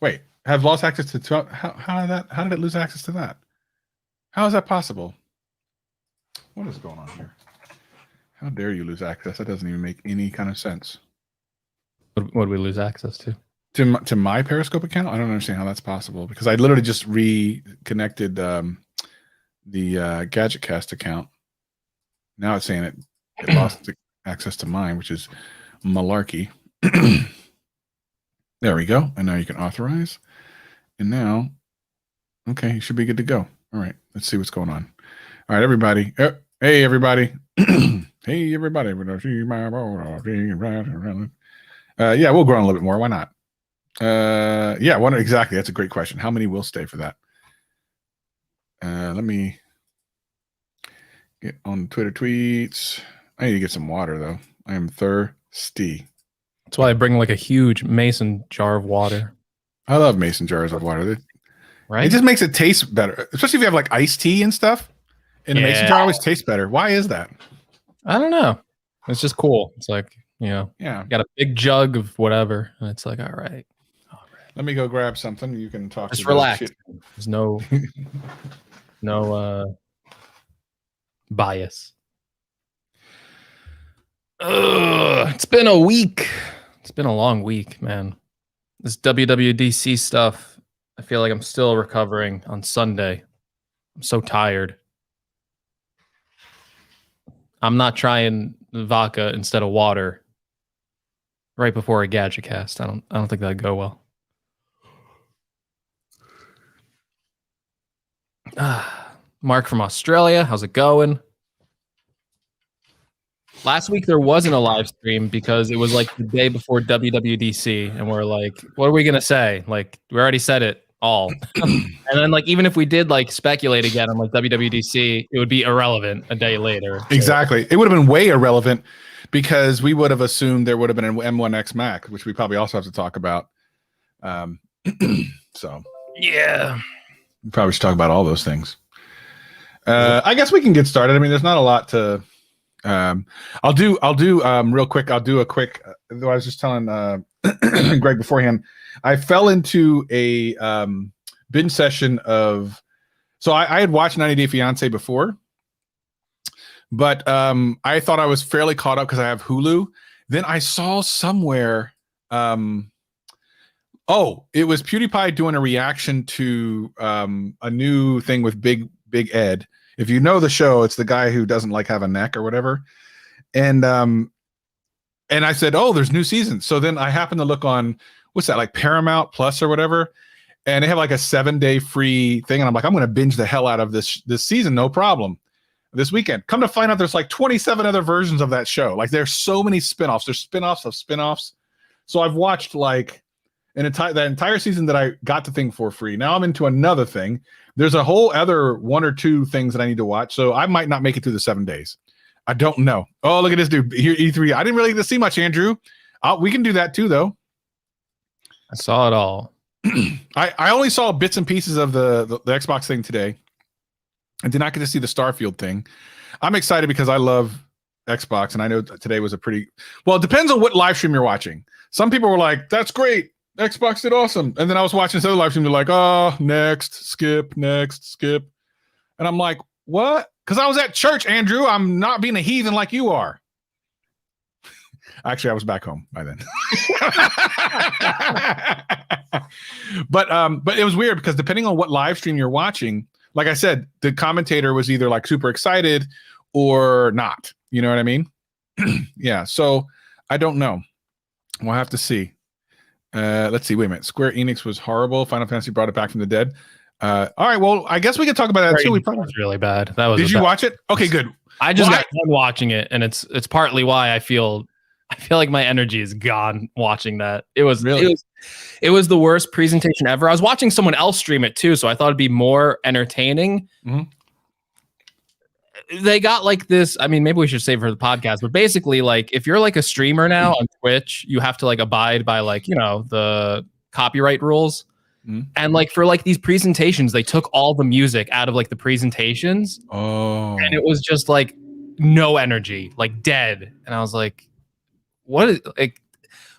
Wait, have lost access to 12? How did it lose access to that? How is that possible? What is going on here? How dare you lose access? That doesn't even make any kind of sense. What do we lose access to? To my Periscope account? I don't understand how that's possible because I literally just reconnected the GadgetCast account. Now it's saying it lost access to mine, which is malarkey. There we go. And now you can authorize. And now, okay, you should be good to go. All right, let's see what's going on. All right, everybody. Hey, everybody. Hey, everybody. Yeah, we'll grow on a little bit more. Why not? Yeah, exactly. That's a great question. How many will stay for that? Let me get on Twitter tweets. I need to get some water, though. I am thirsty. That's why I bring like a huge mason jar of water. I love mason jars of water. Right? It just makes it taste better, especially if you have like iced tea and stuff. And a mason jar always tastes better. Why is that? I don't know. It's just cool. It's like, yeah, got a big jug of whatever, and it's like, all right. Let me go grab something. You can talk. Just relax. There's no bias. It's been a week. It's been a long week, man. This WWDC stuff, I feel like I'm still recovering on Sunday. I'm so tired. I'm not trying vodka instead of water right before a gadget cast. I don't think that'd go well. Mark from Australia, how's it going? Last week there wasn't a live stream because it was like the day before WWDC, and we're like, what are we gonna say? Like, we already said it all. And then like even if we did like speculate again on like WWDC, it would be irrelevant a day later. So. Exactly. It would have been way irrelevant because we would have assumed there would have been an M1X Mac, which we probably also have to talk about. So yeah. We probably should talk about all those things. I guess we can get started. I mean, there's not a lot to. I'll do real quick. I'll do a quick. I was just telling Greg beforehand. I fell into a binge session of. So I had watched 90 Day Fiance before, but I thought I was fairly caught up because I have Hulu. Then I saw somewhere. Oh, it was PewDiePie doing a reaction to a new thing with Big Ed. If you know the show, it's the guy who doesn't like have a neck or whatever. And I said, oh, there's new seasons. So then I happened to look on, what's that, like Paramount Plus or whatever. And they have like a 7-day free thing. And I'm like, I'm going to binge the hell out of this season. No problem. This weekend. Come to find out there's like 27 other versions of that show. Like there's so many spinoffs. There's spinoffs of spinoffs. So I've watched like that entire season that I got the thing for free. Now I'm into another thing. There's a whole other 1 or 2 things that I need to watch. So I might not make it through the 7 days. I don't know. Oh, look at this dude here. E3. I didn't really get to see much, Andrew. We can do that too, though. I saw it all. I only saw bits and pieces of the Xbox thing today. I did not get to see the Starfield thing. I'm excited because I love Xbox, and I know today was a pretty well. It depends on what live stream you're watching. Some people were like, "That's great, Xbox did awesome," and then I was watching this other live stream. They're like, "Oh, next, skip," and I'm like, "What?" Because I was at church, Andrew. I'm not being a heathen like you are. Actually, I was back home by then. But it was weird because depending on what live stream you're watching, like I said, the commentator was either like super excited or not. You know what I mean? Yeah. So I don't know. We'll have to see. Let's see. Wait a minute. Square Enix was horrible. Final Fantasy brought it back from the dead. All right. Well, I guess we could talk about that too. We probably was really bad. That was. Did you watch it? Okay, good. I just got done watching it, and it's partly why I feel like my energy is gone watching that. It was really. It was the worst presentation ever. I was watching someone else stream it too, so I thought it'd be more entertaining. Mm-hmm. They got like this. I mean, maybe we should save it for the podcast, but basically, like if you're like a streamer now on Twitch, you have to like abide by like, you know, the copyright rules. Mm-hmm. And like for like these presentations, they took all the music out of like the presentations. Oh, and it was just like no energy, like dead. And I was like, what is like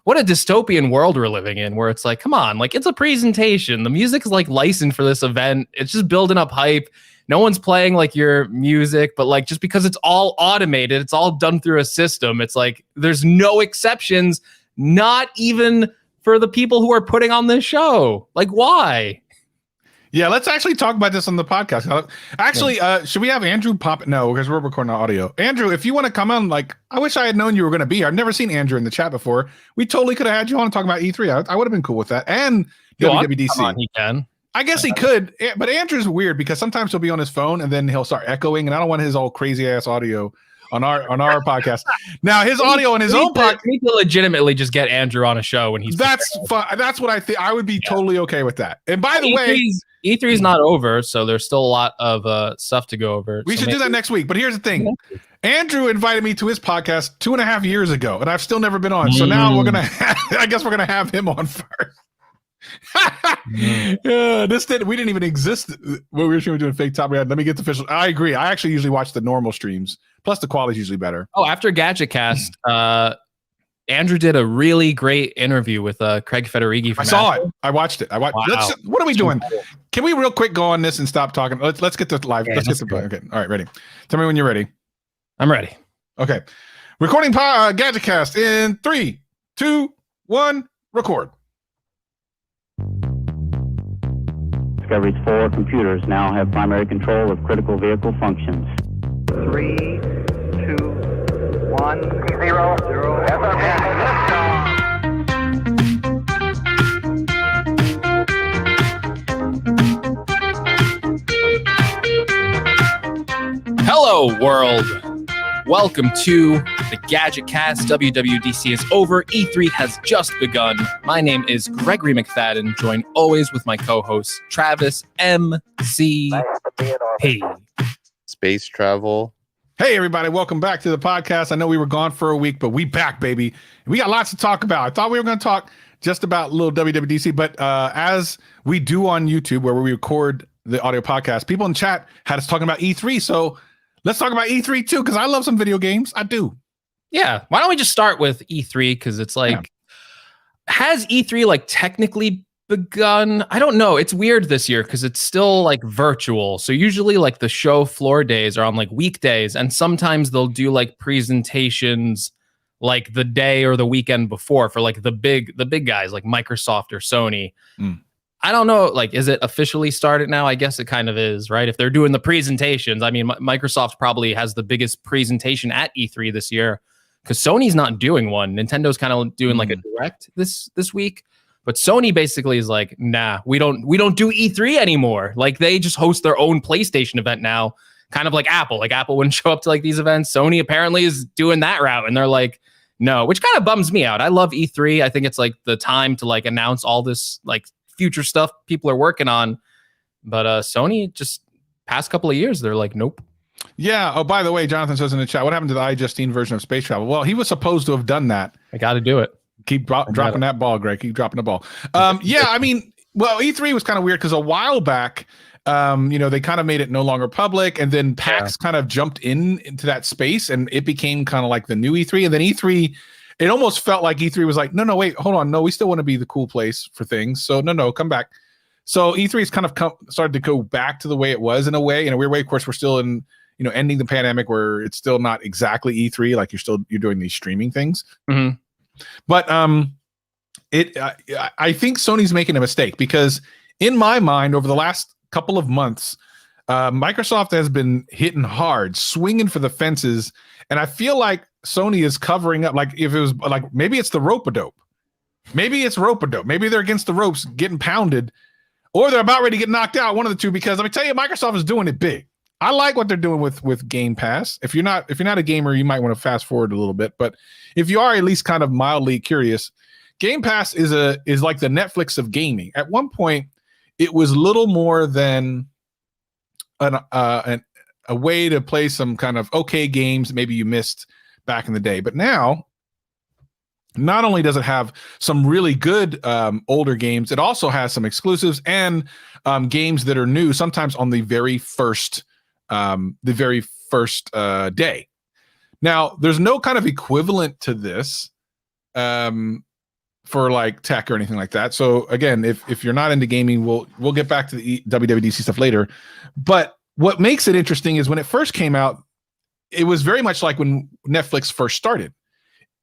what a dystopian world we're living in, where it's like, come on, like it's a presentation. The music is like licensed for this event. It's just building up hype. No one's playing like your music, but like just because it's all automated, it's all done through a system. It's like there's no exceptions, not even for the people who are putting on this show. Like, why? Yeah, let's actually talk about this on the podcast. Actually, should we have Andrew pop? No, because we're recording audio. Andrew, if you want to come on, like, I wish I had known you were going to be here. I've never seen Andrew in the chat before. We totally could have had you on and talk about E3. I would have been cool with that. And WWDC. Come on, he can. I guess he could, but Andrew's weird because sometimes he'll be on his phone and then he'll start echoing, and I don't want his old crazy ass audio on our podcast. Now his audio on his own podcast. We can legitimately just get Andrew on a show when he's. That's fun. That's what I think. I would be totally okay with that. And by the way, E3 is not over, so there's still a lot of stuff to go over. We should do that next week. But here's the thing. Andrew invited me to his podcast 2.5 years ago, and I've still never been on. So now I guess we're gonna have him on first. We didn't even exist when we were doing fake top. Let me get the official. I agree. I actually usually watch the normal streams. Plus the quality is usually better. Oh, after GadgetCast, Andrew did a really great interview with Craig Federighi. I saw it. I watched it. Wow. What are we doing? Can we real quick go on this and stop talking? Let's get the live. Let's get the okay. All right, ready. Tell me when you're ready. I'm ready. Okay. Recording GadgetCast in 3, 2, 1, record. Discovery's 4 computers now have primary control of critical vehicle functions. 3, 2, 1, 0, 0. Hello, world. Welcome to the GadgetCast. WWDC is over. E3 has just begun. My name is Gregory McFadden, joined always with my co-host, Travis MCP. Space travel. Hey, everybody. Welcome back to the podcast. I know we were gone for a week, but we back, baby. We got lots to talk about. I thought we were going to talk just about a little WWDC, but as we do on YouTube, where we record the audio podcast, people in chat had us talking about E3, so let's talk about E3 too, because I love some video games. I do. Yeah. Why don't we just start with E3? Because it's like, has E3 like technically begun? I don't know. It's weird this year because it's still like virtual. So usually like the show floor days are on like weekdays, and sometimes they'll do like presentations like the day or the weekend before for like the big guys like Microsoft or Sony. I don't know, like, is it officially started now? I guess it kind of is, right? If they're doing the presentations, I mean, Microsoft probably has the biggest presentation at E3 this year because Sony's not doing one. Nintendo's kind of doing like a direct this week, but Sony basically is like, nah, we don't do E3 anymore. Like they just host their own PlayStation event now, kind of like Apple. Like Apple wouldn't show up to like these events. Sony apparently is doing that route, and they're like, no, which kind of bums me out. I love E3. I think it's like the time to like announce all this like future stuff people are working on, but Sony just past couple of years they're like, nope. Yeah. Oh, by the way, Jonathan says in the chat, what happened to the iJustine version of space travel? Well, he was supposed to have done that. I got to do it. Keep dropping that ball, Greg. Keep dropping the ball. Yeah, I mean, well, E3 was kind of weird because a while back, they kind of made it no longer public, and then PAX kind of jumped into that space, and it became kind of like the new E3. And then E3, it almost felt like E3 was like, no, wait, hold on. No, we still want to be the cool place for things. So no, come back. So E3 has kind of started to go back to the way it was in a weird way. Of course, we're still in, ending the pandemic where it's still not exactly E3. Like you're doing these streaming things. Mm-hmm. But I think Sony's making a mistake because in my mind, over the last couple of months, Microsoft has been hitting hard, swinging for the fences. And I feel like Sony is covering up. Like if it was like, maybe it's the rope-a-dope. Maybe it's rope-a-dope. Maybe they're against the ropes getting pounded, or they're about ready to get knocked out. One of the two, because let me tell you, Microsoft is doing it big. I like what they're doing with Game Pass. If you're not a gamer, you might want to fast forward a little bit. But if you are at least kind of mildly curious, Game Pass is like the Netflix of gaming. At one point, it was little more than a way to play some kind of okay games maybe you missed back in the day. But now, not only does it have some really good older games, it also has some exclusives and games that are new, sometimes on the very first day. Now, there's no kind of equivalent to this for like tech or anything like that. So again, if you're not into gaming, we'll get back to the WWDC stuff later. But what makes it interesting is when it first came out, it was very much like when Netflix first started.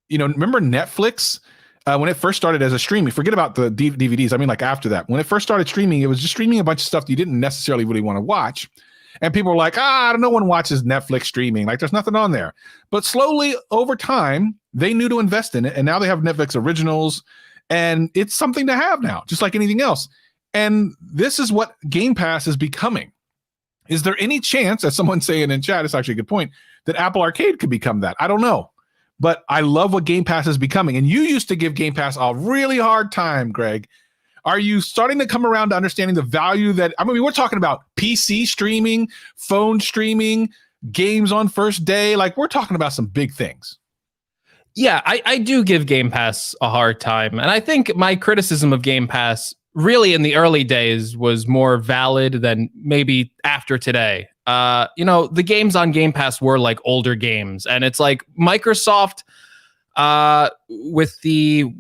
You know, remember Netflix when it first started as a streaming? Forget about the DVDs. I mean, like after that, when it first started streaming, it was just streaming a bunch of stuff that you didn't necessarily really want to watch. And people were like, no one watches Netflix streaming. Like, there's nothing on there. But slowly over time, they knew to invest in it. And now they have Netflix originals. And it's something to have now, just like anything else. And this is what Game Pass is becoming. Is there any chance, as someone's saying in chat, it's actually a good point, that Apple Arcade could become that? I don't know. But I love what Game Pass is becoming. And you used to give Game Pass a really hard time, Greg. Are you starting to come around to understanding the value that, I mean, we're talking about PC streaming, phone streaming, games on first day. Like, we're talking about some big things. Yeah, I do give Game Pass a hard time. And I think my criticism of Game Pass really in the early days was more valid than maybe after today. The games on Game Pass were like older games. And it's like Microsoft with the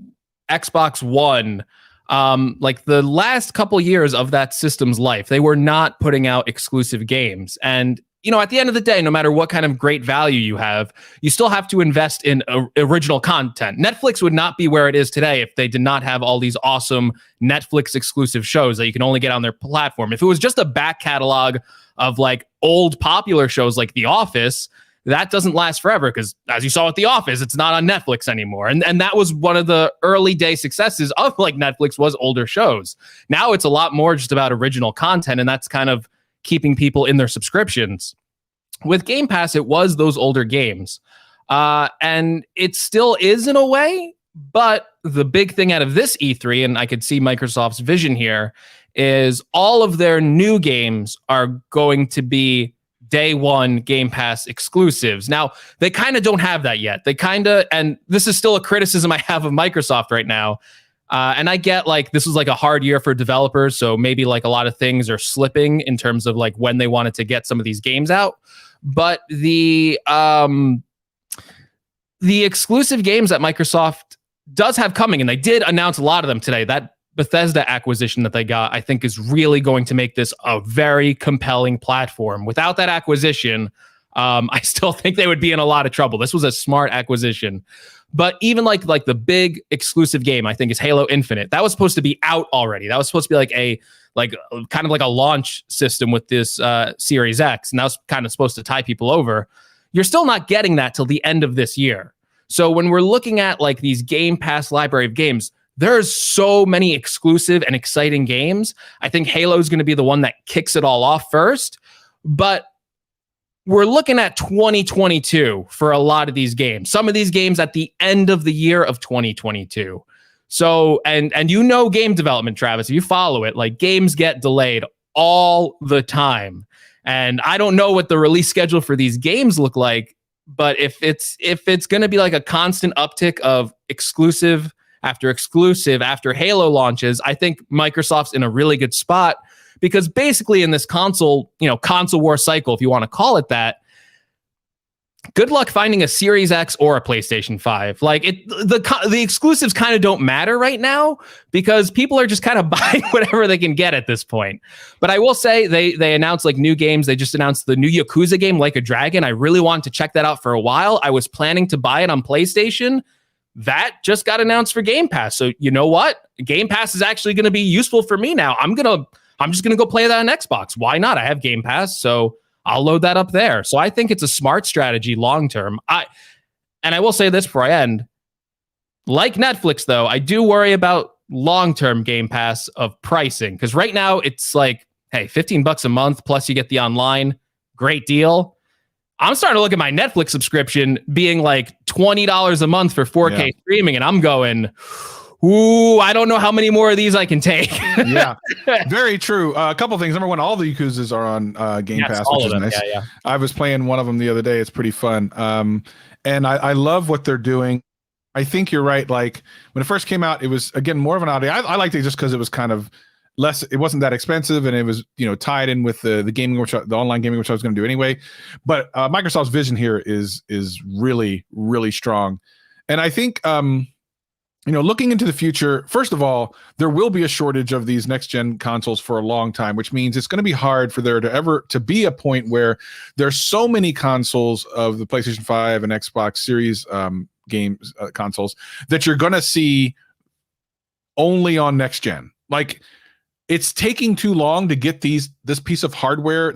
Xbox One, like the last couple years of that system's life, they were not putting out exclusive games. And, at the end of the day, no matter what kind of great value you have, you still have to invest in original content. Netflix would not be where it is today if they did not have all these awesome Netflix exclusive shows that you can only get on their platform. If it was just a back catalog of like old popular shows like The Office, that doesn't last forever because, as you saw with The Office, it's not on Netflix anymore. And that was one of the early day successes of like Netflix was older shows. Now it's a lot more just about original content, and that's kind of keeping people in their subscriptions. With Game Pass, it was those older games. And it still is in a way, but the big thing out of this E3, and I could see Microsoft's vision here, is all of their new games are going to be day one Game Pass exclusives. Now, they kind of don't have that yet. And this is still a criticism I have of Microsoft right now. And I get like this was like a hard year for developers, so maybe like a lot of things are slipping in terms of like when they wanted to get some of these games out. But the exclusive games that Microsoft does have coming, and they did announce a lot of them today. That Bethesda acquisition that they got, I think, is really going to make this a very compelling platform. Without that acquisition, I still think they would be in a lot of trouble. This was a smart acquisition. But even like the big exclusive game, I think, is Halo Infinite. That was supposed to be out already. That was supposed to be like kind of like a launch system with this Series X, and that was kind of supposed to tie people over. You're still not getting that till the end of this year. So when we're looking at like these Game Pass library of games, there's so many exclusive and exciting games. I think Halo is going to be the one that kicks it all off first. But we're looking at 2022 for a lot of these games. Some of these games at the end of the year of 2022. So, and game development, Travis, if you follow it, like games get delayed all the time. And I don't know what the release schedule for these games look like, but if it's going to be like a constant uptick of exclusive after Halo launches, I think Microsoft's in a really good spot. Because basically in this console war cycle, if you want to call it that, good luck finding a Series X or a PlayStation 5. Like the exclusives kind of don't matter right now because people are just kind of buying whatever they can get at this point. But I will say they announced like new games. They just announced the new Yakuza game, Like a Dragon. I really wanted to check that out for a while. I was planning to buy it on PlayStation. That just got announced for Game Pass. So you know what? Game Pass is actually going to be useful for me now. I'm just going to go play that on Xbox. Why not? I have Game Pass, so I'll load that up there. So I think it's a smart strategy long term. And I will say this before I end. Like Netflix, though, I do worry about long-term Game Pass of pricing. Because right now, it's like, hey, $15 a month, plus you get the online. Great deal. I'm starting to look at my Netflix subscription being like $20 a month for 4K streaming, and I'm going... Ooh, I don't know how many more of these I can take. Yeah, very true. A couple things. Number one, all the Yakuzas are on Game Pass, which is nice. Yeah. I was playing one of them the other day. It's pretty fun. And I love what they're doing. I think you're right. Like when it first came out, it was, again, more of an oddity. I liked it just because it was kind of less, it wasn't that expensive, and it was, tied in with the gaming, the online gaming, which I was going to do anyway. But Microsoft's vision here is really, really strong. And I think, looking into the future, first of all, there will be a shortage of these next gen consoles for a long time, which means it's going to be hard for there to ever to be a point where there's so many consoles of the PlayStation 5 and Xbox Series games consoles that you're going to see only on next gen. Like, it's taking too long to get these pieces of hardware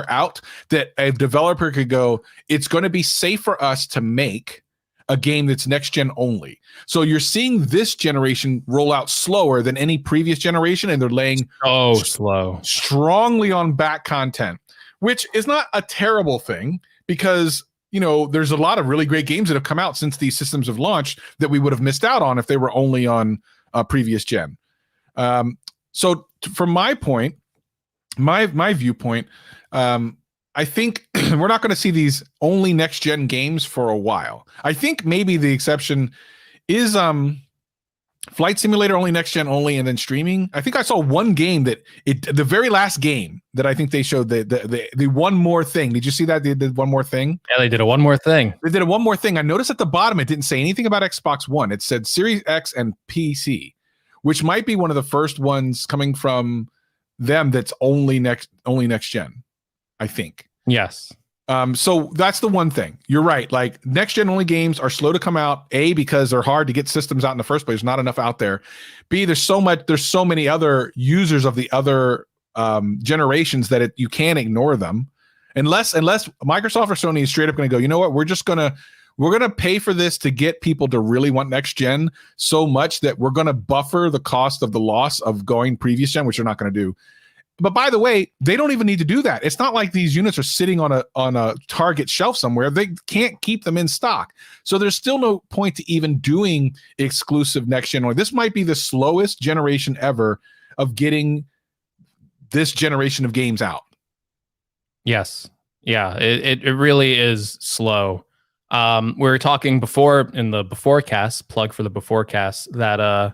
out, that a developer could go, it's going to be safe for us to make a game that's next gen only. So you're seeing this generation roll out slower than any previous generation, and they're laying strongly on back content, which is not a terrible thing, because there's a lot of really great games that have come out since these systems have launched that we would have missed out on if they were only on previous gen. So from my viewpoint, I think we're not going to see these only next gen games for a while. I think maybe the exception is Flight Simulator only next gen only, and then streaming. I think I saw one game the very last game that I think they showed the one more thing. Did you see that? They did one more thing. Yeah, they did a one more thing. They did a one more thing. I noticed at the bottom it didn't say anything about Xbox One. It said Series X and PC, which might be one of the first ones coming from them that's only next gen, I think. Yes. So that's the one thing. You're right. Like, next gen only games are slow to come out. A, because they're hard to get systems out in the first place. There's not enough out there. B, there's so many other users of the other generations that you can't ignore them. Unless Microsoft or Sony is straight up going to go, you know what, we're going to pay for this to get people to really want next gen so much that we're going to buffer the cost of the loss of going previous gen, which they're not going to do. But by the way, they don't even need to do that. It's not like these units are sitting on a Target shelf somewhere. They can't keep them in stock. So there's still no point to even doing exclusive next gen. This might be the slowest generation ever of getting this generation of games out. Yes. Yeah, it really is slow. We were talking before in the beforecast, plug for the beforecast, that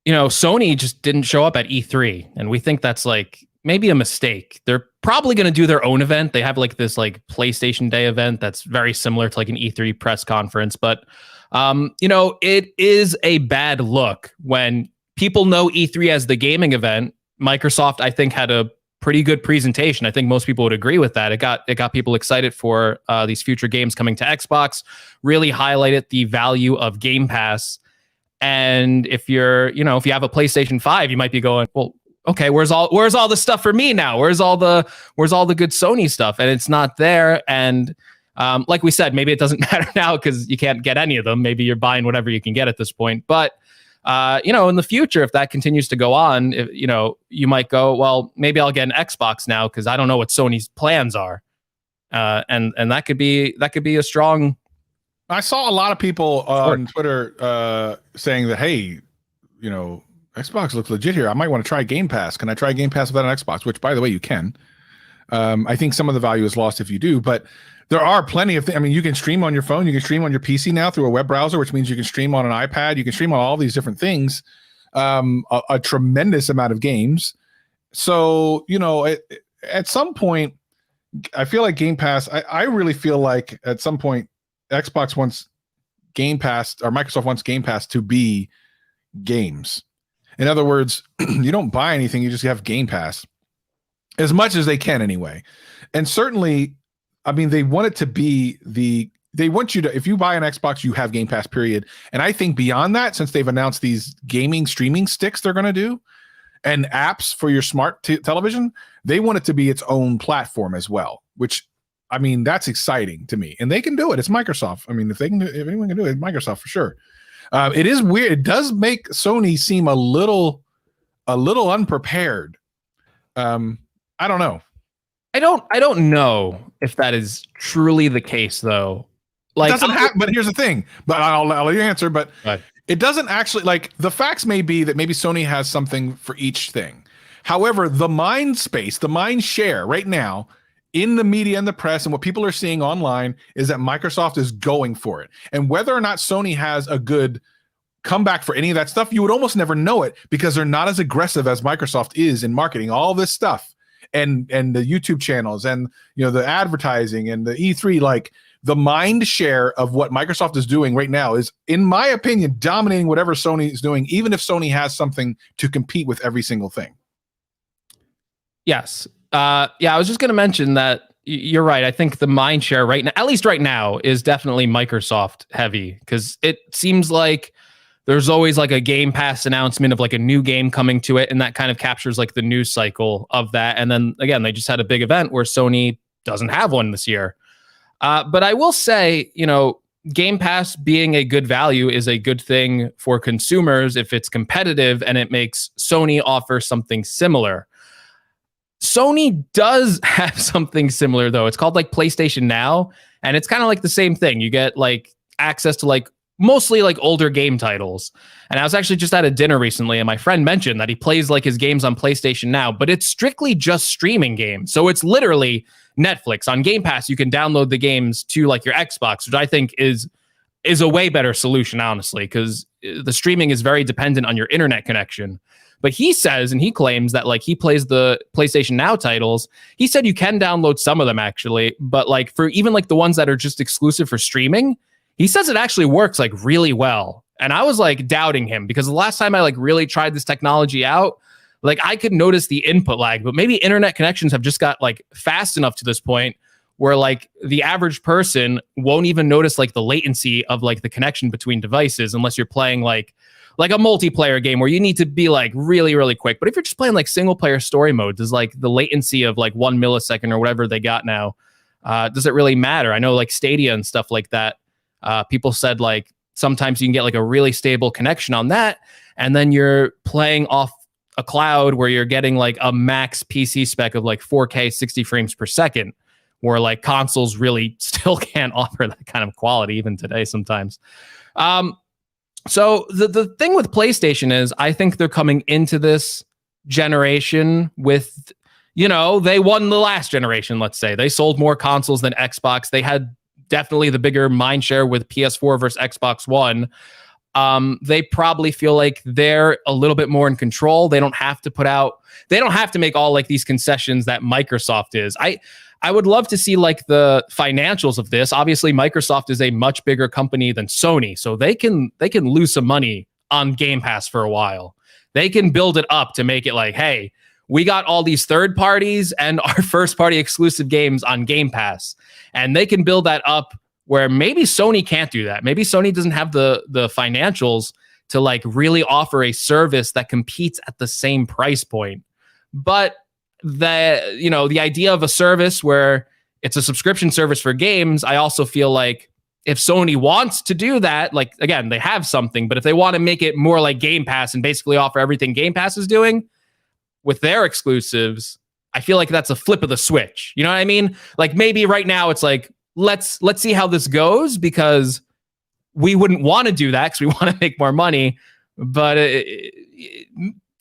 Sony just didn't show up at E3, and we think that's like maybe a mistake. They're probably going to do their own event. They have like this like PlayStation Day event that's very similar to like an E3 press conference, but it is a bad look when people know E3 as the gaming event. Microsoft, I think, had a pretty good presentation. I think most people would agree with that. It got people excited for these future games coming to Xbox, really highlighted the value of Game Pass. And if you have a PlayStation 5, you might be going, well, okay, where's all the stuff for me now? Where's all the good Sony stuff? And it's not there. And like we said, maybe it doesn't matter now because you can't get any of them. Maybe you're buying whatever you can get at this point. But in the future, if that continues to go on, you might go, well, maybe I'll get an Xbox now because I don't know what Sony's plans are. And that could be a strong. I saw a lot of people on Twitter saying that, hey, Xbox looks legit here. I might want to try Game Pass. Can I try Game Pass without an Xbox? Which, by the way, you can. I think some of the value is lost if you do, but there are plenty of things. I mean, you can stream on your phone. You can stream on your PC now through a web browser, which means you can stream on an iPad. You can stream on all these different things, a tremendous amount of games. So, at some point, I feel like Game Pass, I really feel like at some point, Xbox wants Game Pass, or Microsoft wants Game Pass to be games. In other words, you don't buy anything, you just have Game Pass. As much as they can anyway. And certainly, I mean, they want it to be they want you to, if you buy an Xbox, you have Game Pass, period. And I think beyond that, since they've announced these gaming streaming sticks they're going to do, and apps for your smart television, they want it to be its own platform as well, which, I mean, that's exciting to me. And they can do it. It's Microsoft. I mean, if anyone can do it, it's Microsoft for sure. It is weird. It does make Sony seem a little unprepared. I don't know. I don't know if that is truly the case, though. Like, it doesn't happen. But here's the thing. But I'll let you answer. But it doesn't actually, like, the facts may be that maybe Sony has something for each thing. However, the mind share right now in the media and the press and what people are seeing online is that Microsoft is going for it. And whether or not Sony has a good comeback for any of that stuff, you would almost never know it because they're not as aggressive as Microsoft is in marketing all this stuff and the YouTube channels and the advertising and the E3. Like, the mind share of what Microsoft is doing right now is, in my opinion, dominating whatever Sony is doing, even if Sony has something to compete with every single thing. Yes. Yeah, I was just going to mention that you're right. I think the mind share right now, at least right now, is definitely Microsoft heavy, because it seems like there's always like a Game Pass announcement of like a new game coming to it, and that kind of captures like the news cycle of that. And then again, they just had a big event where Sony doesn't have one this year. But I will say, Game Pass being a good value is a good thing for consumers if it's competitive and it makes Sony offer something similar. Sony does have something similar, though. It's called like PlayStation Now, and it's kind of like the same thing. You get like access to like mostly like older game titles. And I was actually just at a dinner recently, and my friend mentioned that he plays like his games on PlayStation Now, but it's strictly just streaming games. So it's literally Netflix. On Game Pass, you can download the games to like your Xbox, which I think is a way better solution, honestly, because the streaming is very dependent on your internet connection. But he says, and he claims that like he plays the PlayStation Now titles. He said you can download some of them actually, but like for even like the ones that are just exclusive for streaming, he says it actually works like really well. And I was like doubting him, because the last time I like really tried this technology out, like I could notice the input lag, but maybe internet connections have just got like fast enough to this point where like the average person won't even notice like the latency of like the connection between devices, unless you're playing like a multiplayer game where you need to be like really, really quick. But if you're just playing like single player story mode, does like the latency of like 1 millisecond or whatever they got now, does it really matter? I know like Stadia and stuff like that. People said like sometimes you can get like a really stable connection on that, and then you're playing off a cloud where you're getting like a max PC spec of like 4K 60 frames per second, where like consoles really still can't offer that kind of quality even today sometimes. So the thing with PlayStation is I think they're coming into this generation with, they won the last generation, let's say. They sold more consoles than Xbox. They had definitely the bigger mind share with PS4 versus Xbox One. They probably feel like they're a little bit more in control. They don't have to make all like these concessions that Microsoft is. I would love to see like the financials of this. Obviously, Microsoft is a much bigger company than Sony, so they can lose some money on Game Pass for a while. They can build it up to make it like, hey, we got all these third parties and our first party exclusive games on Game Pass, and they can build that up where maybe Sony can't do that. Maybe Sony doesn't have the financials to like really offer a service that competes at the same price point. But the idea of a service where it's a subscription service for games, I also feel like if Sony wants to do that, like, again, they have something, but if they want to make it more like Game Pass and basically offer everything Game Pass is doing with their exclusives, I feel like that's a flip of the switch. You know what I mean? Like maybe right now it's like, let's see how this goes, because we wouldn't want to do that because we want to make more money. But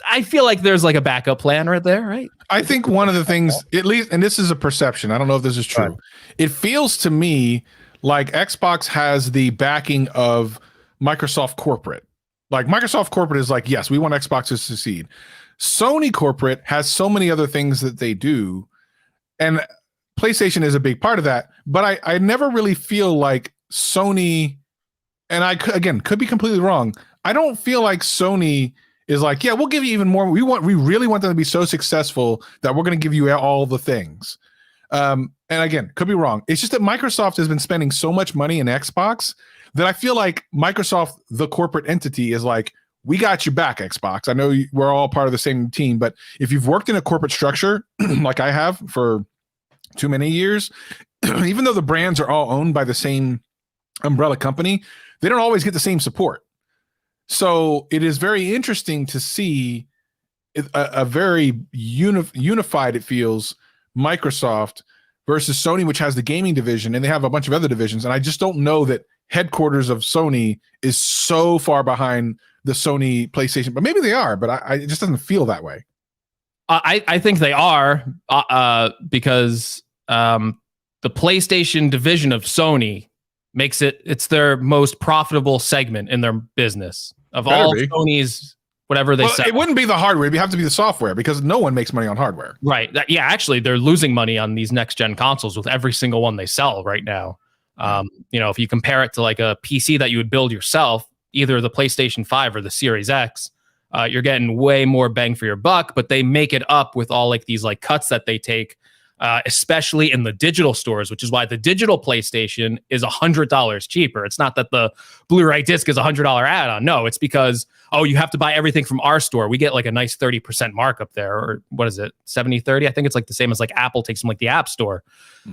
I feel like there's like a backup plan right there, right? I think one of the things, at least, and this is a perception, I don't know if this is true. Right. It feels to me like Xbox has the backing of Microsoft corporate. Like Microsoft corporate is like, yes, we want Xbox to succeed. Sony corporate has so many other things that they do, and PlayStation is a big part of that. But I never really feel like Sony, and I could be completely wrong. I don't feel like Sony is like, yeah, we'll give you even more. We really want them to be so successful that we're going to give you all the things. And again, could be wrong. It's just that Microsoft has been spending so much money in Xbox that I feel like Microsoft, the corporate entity, is like, we got you back, Xbox. I know we're all part of the same team, but if you've worked in a corporate structure like I have for too many years, even though the brands are all owned by the same umbrella company, they don't always get the same support. So it is very interesting to see a very unified, it feels, Microsoft versus Sony, which has the gaming division, and they have a bunch of other divisions. And I just don't know that headquarters of Sony is so far behind the Sony PlayStation, but maybe they are, but it just doesn't feel that way. I think they are because the PlayStation division of Sony makes it's their most profitable segment in their business of all Sony's whatever they sell. It wouldn't be the hardware; it'd have to be the software, because no one makes money on hardware. Right. Yeah, actually, they're losing money on these next gen consoles with every single one they sell right now. If you compare it to like a PC that you would build yourself, either the PlayStation 5 or the Series X, you're getting way more bang for your buck, but they make it up with all like these like cuts that they take, especially in the digital stores, which is why the digital PlayStation is $100 cheaper. It's not that the Blu-ray disc is $100 add-on. No, it's because, you have to buy everything from our store. We get like a nice 30% markup there, or what is it, 70-30? I think it's like the same as like Apple takes from like the App Store.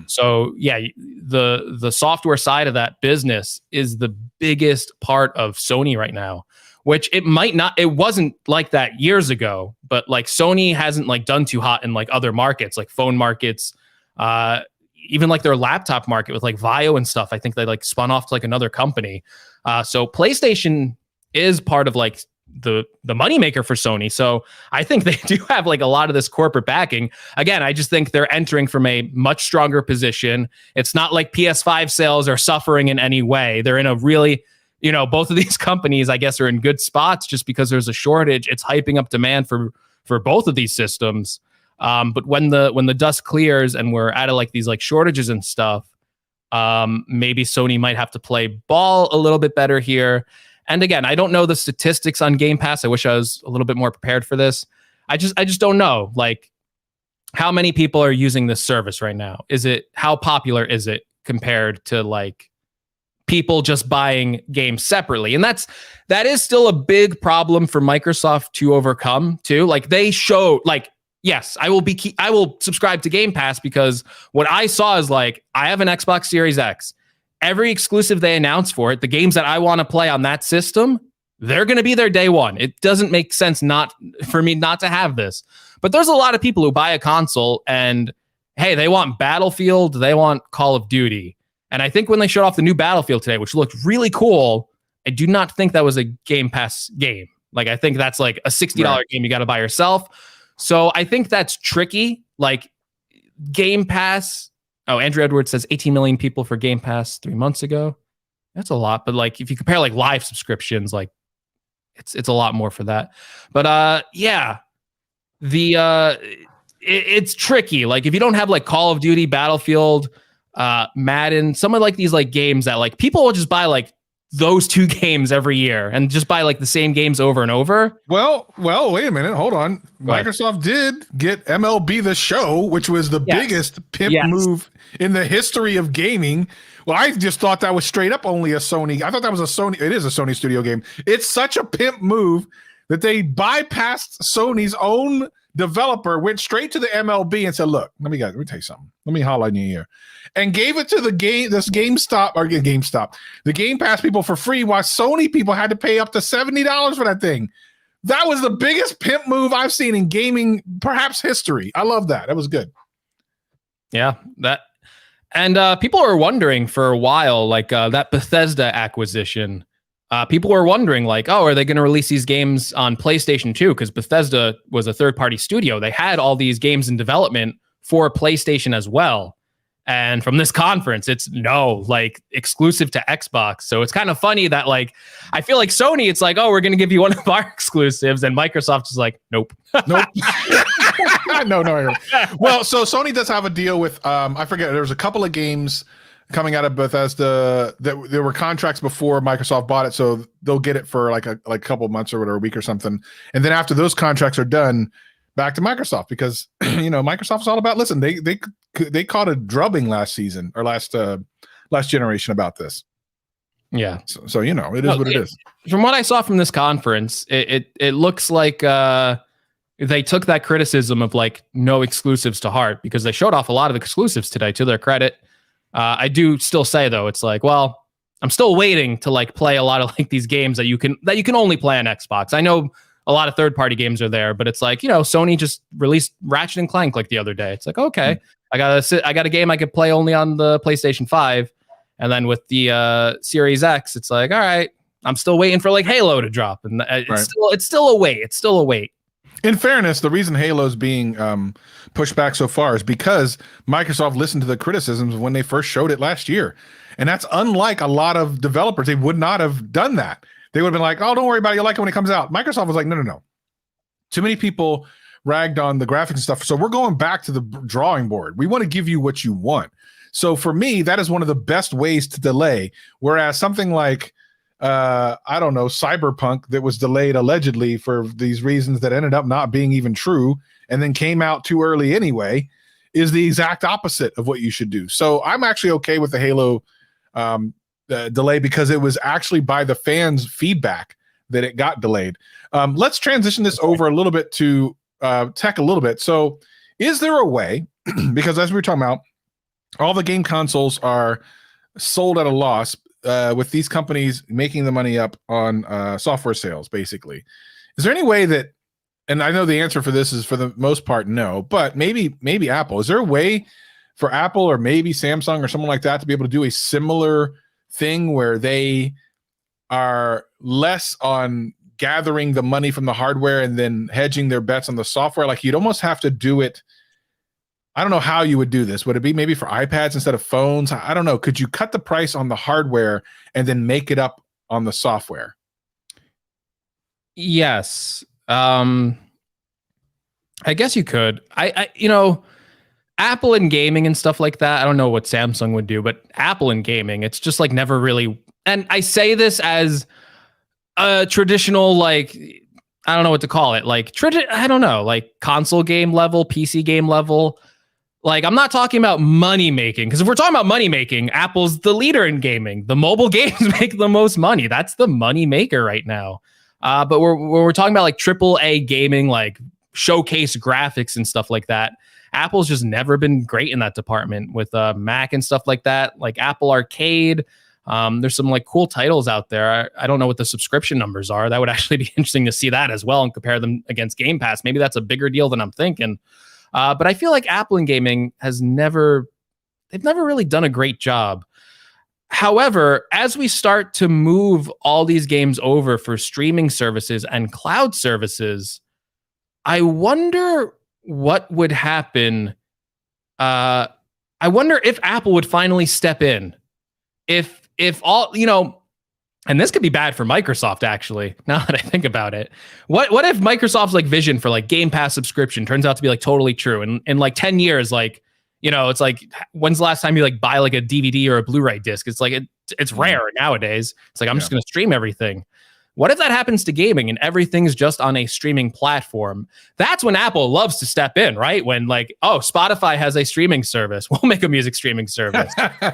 So yeah, the software side of that business is the biggest part of Sony right now, which it wasn't like that years ago, but like Sony hasn't like done too hot in like other markets, like phone markets, even like their laptop market with like Vio and stuff. I think they like spun off to like another company. So PlayStation is part of like the moneymaker for Sony. So I think they do have like a lot of this corporate backing. Again, I just think they're entering from a much stronger position. It's not like PS5 sales are suffering in any way. They're in a really, both of these companies, I guess, are in good spots just because there's a shortage. It's hyping up demand for both of these systems. But when the dust clears and we're out of like these like shortages and stuff, maybe Sony might have to play ball a little bit better here. And again, I don't know the statistics on Game Pass. I wish I was a little bit more prepared for this. I just don't know like how many people are using this service right now. How popular is it compared to like people just buying games separately? And that is still a big problem for Microsoft to overcome too. Like they show like, yes, I will subscribe to Game Pass because what I saw is like, I have an Xbox Series X. Every exclusive they announce for it, the games that I want to play on that system, they're going to be there day one. It doesn't make sense for me not to have this. But there's a lot of people who buy a console and, hey, they want Battlefield, they want Call of Duty. And I think when they showed off the new Battlefield today, which looked really cool, I do not think that was a Game Pass game. Like, I think that's like a $60 game you got to buy yourself. So I think that's tricky. Like, Game Pass... Oh, Andrew Edwards says 18 million people for Game Pass 3 months ago. That's a lot. But like, if you compare like live subscriptions, like it's a lot more for that. But it's tricky. Like if you don't have like Call of Duty, Battlefield, Madden, some of like these like games that like people will just buy like those two games every year and just buy like the same games over and over. Well, wait a minute. Hold on. Microsoft did get MLB The Show, which was the biggest pimp move in the history of gaming. Well, I just thought that was straight up only a Sony. I thought that was a Sony. It is a Sony studio game. It's such a pimp move that they bypassed Sony's own developer, went straight to the MLB and said, look, let me tell you something. Let me holler in your ear. And gave it to the Game Pass people for free, while Sony people had to pay up to $70 for that thing. That was the biggest pimp move I've seen in gaming, perhaps history. I love that. That was good. Yeah, and people were wondering for a while, like that Bethesda acquisition. People were wondering, like, are they going to release these games on PlayStation 2? Because Bethesda was a third-party studio. They had all these games in development for PlayStation as well. And from this conference, it's like exclusive to Xbox. So it's kind of funny that like, I feel like Sony, it's like, we're going to give you one of our exclusives. And Microsoft is like, nope. No. Well, so Sony does have a deal with, I forget, there was a couple of games coming out of Bethesda that there were contracts before Microsoft bought it. So they'll get it for like a couple of months or whatever, a week or something. And then after those contracts are done, back to Microsoft, because Microsoft's all about, listen, they caught a drubbing last season or last generation about this. Yeah. So it is what it is. From what I saw from this conference, it looks like they took that criticism of like no exclusives to heart, because they showed off a lot of exclusives today, to their credit. I do still say though, it's like, well, I'm still waiting to like play a lot of like these games that you can only play on Xbox. I know a lot of third-party games are there, but it's like, Sony just released Ratchet and Clank like the other day. It's like, okay, I got a game I could play only on the PlayStation 5. And then with the Series X, it's like, all right, I'm still waiting for like Halo to drop. And it's still a wait. It's still a wait. In fairness, the reason Halo's being pushed back so far is because Microsoft listened to the criticisms when they first showed it last year. And that's unlike a lot of developers. They would not have done that. They would have been like, oh, don't worry about it. You'll like it when it comes out. Microsoft was like, no. Too many people ragged on the graphics and stuff. So we're going back to the drawing board. We want to give you what you want. So for me, that is one of the best ways to delay. Whereas something like, I don't know, Cyberpunk that was delayed allegedly for these reasons that ended up not being even true and then came out too early anyway, is the exact opposite of what you should do. So I'm actually okay with the Halo delay because it was actually by the fans' feedback that it got delayed. Let's transition this over a little bit to tech a little bit. So is there a way, because as we were talking about, all the game consoles are sold at a loss with these companies making the money up on software sales, basically. Is there any way that, and I know the answer for this is for the most part no, but maybe Apple, is there a way for Apple or maybe Samsung or someone like that to be able to do a similar thing where they are less on gathering the money from the hardware and then hedging their bets on the software? Like you'd almost have to do it. I don't know how you would do this. Would it be maybe for iPads instead of phones? I don't know. Could you cut the price on the hardware and then make it up on the software? Yes. I guess you could. I Apple and gaming and stuff like that. I don't know what Samsung would do, but Apple and gaming, it's just like never really. And I say this as a traditional, like, I don't know what to call it. Like, I don't know, like console game level, PC game level. Like, I'm not talking about money making, because if we're talking about money making, Apple's the leader in gaming. The mobile games make the most money. That's the money maker right now. But we're talking about like AAA gaming, like showcase graphics and stuff like that. Apple's just never been great in that department with Mac and stuff like that. Like Apple Arcade, there's some like cool titles out there. I don't know what the subscription numbers are. That would actually be interesting to see that as well and compare them against Game Pass. Maybe that's a bigger deal than I'm thinking. But I feel like Apple and gaming they've never really done a great job. However, as we start to move all these games over for streaming services and cloud services, I wonder what would happen. I wonder if Apple would finally step in. If all, and this could be bad for Microsoft, actually, now that I think about it. What if Microsoft's like vision for like Game Pass subscription turns out to be like totally true? And in like 10 years, like, it's like, when's the last time you like buy like a DVD or a Blu-ray disc? It's like, it's rare nowadays. It's like, I'm just going to stream everything. What if that happens to gaming and everything's just on a streaming platform? That's when Apple loves to step in, right? When like, oh, Spotify has a streaming service. We'll make a music streaming service.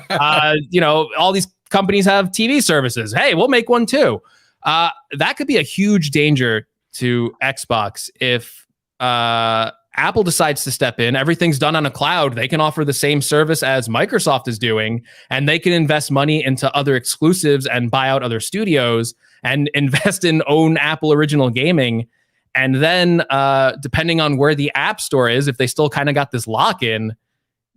All these companies have TV services. Hey, we'll make one too. That could be a huge danger to Xbox if Apple decides to step in. Everything's done on a cloud. They can offer the same service as Microsoft is doing, and they can invest money into other exclusives and buy out other studios and invest in own Apple original gaming. And then depending on where the App Store is, if they still kind of got this lock-in,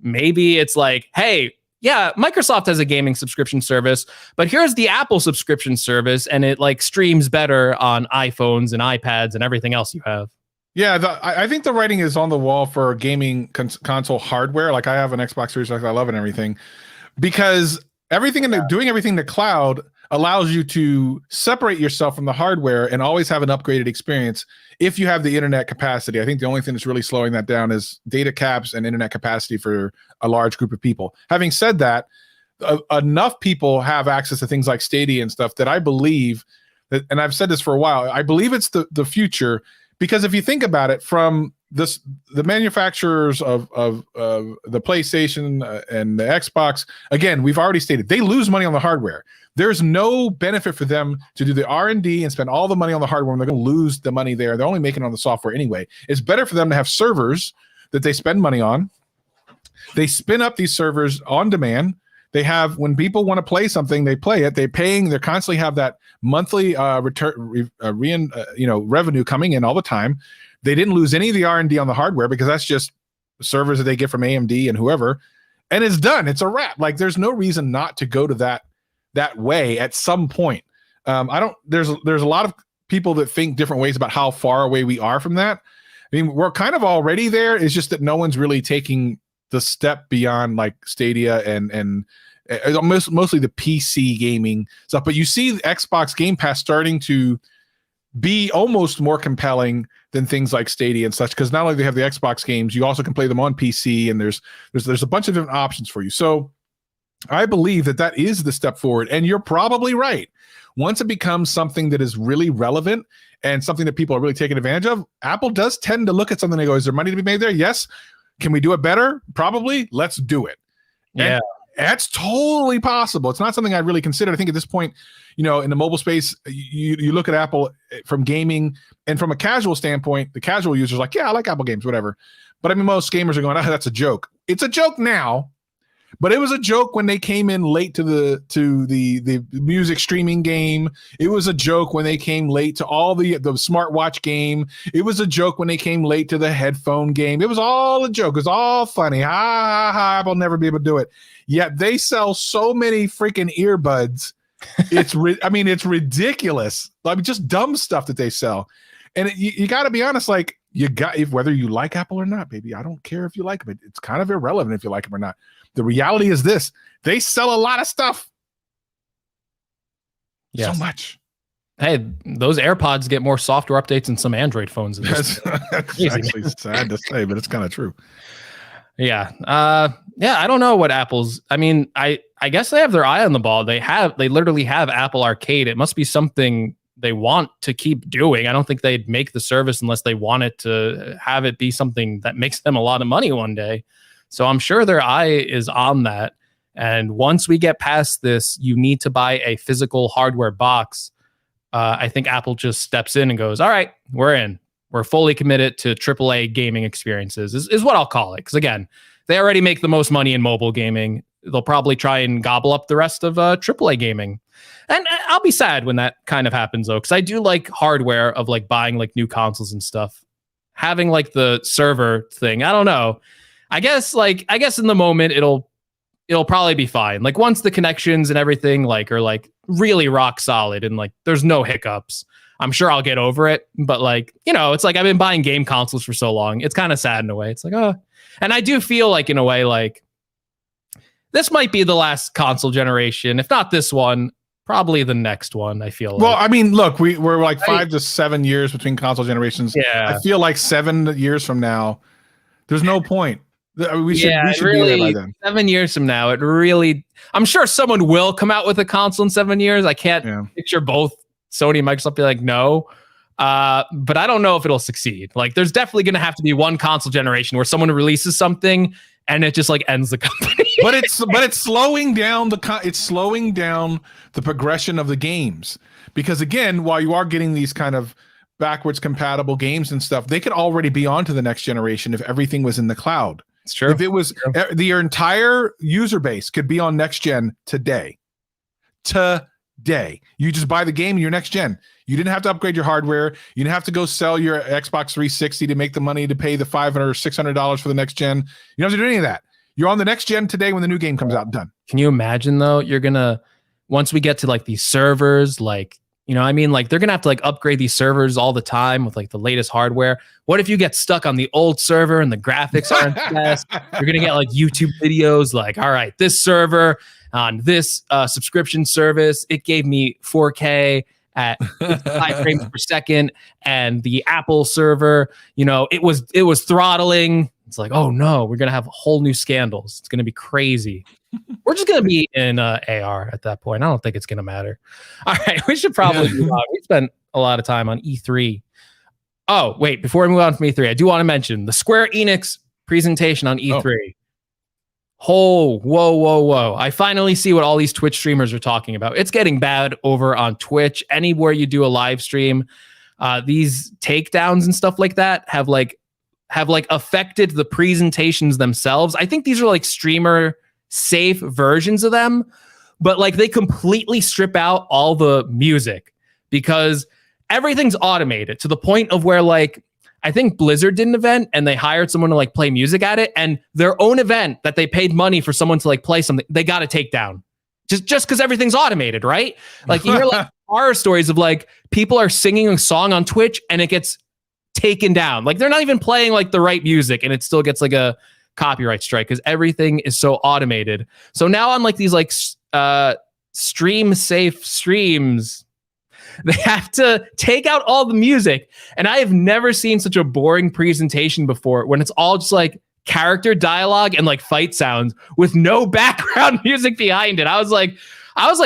maybe it's like, hey, yeah, Microsoft has a gaming subscription service, but here's the Apple subscription service, and it like streams better on iPhones and iPads and everything else you have. Yeah, I think the writing is on the wall for gaming console hardware. Like I have an Xbox Series X, I love it and everything, because everything doing everything in the cloud allows you to separate yourself from the hardware and always have an upgraded experience if you have the internet capacity. I think the only thing that's really slowing that down is data caps and internet capacity for a large group of people. Having said that, enough people have access to things like Stadia and stuff that I believe that, and I've said this for a while, I believe it's the future, because if you think about it, from the manufacturers of the PlayStation and the Xbox, again, we've already stated they lose money on the hardware. There's no benefit for them to do the R&D and spend all the money on the hardware when they're going to lose the money there. They're only making it on the software anyway. It's better for them to have servers that they spend money on. They spin up these servers on demand. They have, when people want to play something, they play it. They're paying. They constantly have that monthly revenue coming in all the time. They didn't lose any of the R&D on the hardware because that's just servers that they get from AMD and whoever, and it's done. It's a wrap. Like there's no reason not to go to that way at some point. There's a lot of people that think different ways about how far away we are from that. I mean, we're kind of already there. It's just that no one's really taking the step beyond like Stadia and mostly the PC gaming stuff. But you see the Xbox Game Pass starting to be almost more compelling than things like Stadia and such, because not only do they have the Xbox games, you also can play them on PC, and there's a bunch of different options for you. So I believe that is the step forward. And you're probably right. Once it becomes something that is really relevant and something that people are really taking advantage of, Apple does tend to look at something and go, is there money to be made there? Yes. Can we do it better? Probably. Let's do it. Yeah. And that's totally possible. It's not something I'd really considered. I think at this point, in the mobile space, you look at Apple from gaming and from a casual standpoint, the casual user's like, yeah, I like Apple games, whatever. But I mean, most gamers are going, that's a joke. It's a joke now. But it was a joke when they came in late to the music streaming game. It was a joke when they came late to all the smartwatch game. It was a joke when they came late to the headphone game. It was all a joke. It was all funny. Ha ha ha! I'll never be able to do it. Yet they sell so many freaking earbuds. It's it's ridiculous. I mean, just dumb stuff that they sell. And you got to be honest, like whether you like Apple or not, baby. I don't care if you like them. It's kind of irrelevant if you like them or not. The reality is this: they sell a lot of stuff. Yes. So much. Hey, those AirPods get more software updates than some Android phones. That's actually sad to say, but it's kind of true. Yeah. I don't know what Apple's. I mean, I guess they have their eye on the ball. They literally have Apple Arcade. It must be something they want to keep doing. I don't think they'd make the service unless they wanted to have it be something that makes them a lot of money one day. So I'm sure their eye is on that. And once we get past this, you need to buy a physical hardware box. I think Apple just steps in and goes, all right, we're in. We're fully committed to AAA gaming experiences is what I'll call it. Because again, they already make the most money in mobile gaming. They'll probably try and gobble up the rest of AAA gaming. And I'll be sad when that kind of happens, though, because I do like hardware of like buying like new consoles and stuff. Having like the server thing, I don't know. I guess in the moment it'll probably be fine. Like once the connections and everything like are like really rock solid and like there's no hiccups, I'm sure I'll get over it. But like, it's like I've been buying game consoles for so long. It's kind of sad in a way. It's like, and I do feel like in a way like this might be the last console generation. If not this one, probably the next one, I feel like. Well, I mean, look, we're like 5 to 7 years between console generations. Yeah. I feel like 7 years from now, there's no point. We should really, be there by then. 7 years from now, I'm sure someone will come out with a console in 7 years. I can't picture both Sony and Microsoft be like, no. But I don't know if it'll succeed. Like, there's definitely going to have to be one console generation where someone releases something and it just like ends the company. but it's slowing down the progression of the games, because again, while you are getting these kind of backwards compatible games and stuff, they could already be on to the next generation if everything was in the cloud. It's true. If it was your entire user base could be on next gen today. You just buy the game and you're next gen. You didn't have to upgrade your hardware. You didn't have to go sell your Xbox 360 to make the money to pay the $500 or $600 for the next gen. You don't have to do any of that. You're on the next gen today when the new game comes out. Done. Can you imagine though? Once we get to like these servers, like, like they're gonna have to like upgrade these servers all the time with like the latest hardware. What if you get stuck on the old server and the graphics aren't best? You're gonna get like YouTube videos like, all right, this server on this subscription service, it gave me 4K at 5 frames per second, and the Apple server, it was throttling. It's like, oh no, we're gonna have whole new scandals. It's gonna be crazy. We're just going to be in AR at that point. I don't think it's going to matter. All right, we should probably move on. We spent a lot of time on E3. Oh, wait, before we move on from E3, I do want to mention the Square Enix presentation on E3. Oh, whoa. I finally see what all these Twitch streamers are talking about. It's getting bad over on Twitch. Anywhere you do a live stream, these takedowns and stuff like that have affected the presentations themselves. I think these are like streamer safe versions of them, but like they completely strip out all the music because everything's automated to the point of where like I think Blizzard did an event and they hired someone to like play music at it, and their own event that they paid money for someone to like play something, they got to take down just because everything's automated, right? Like you hear like horror stories of like people are singing a song on Twitch and it gets taken down. Like they're not even playing like the right music and it still gets like a copyright strike because everything is so automated. So now on like these like stream safe streams, they have to take out all the music. And I have never seen such a boring presentation before when it's all just like character dialogue and like fight sounds with no background music behind it. I was like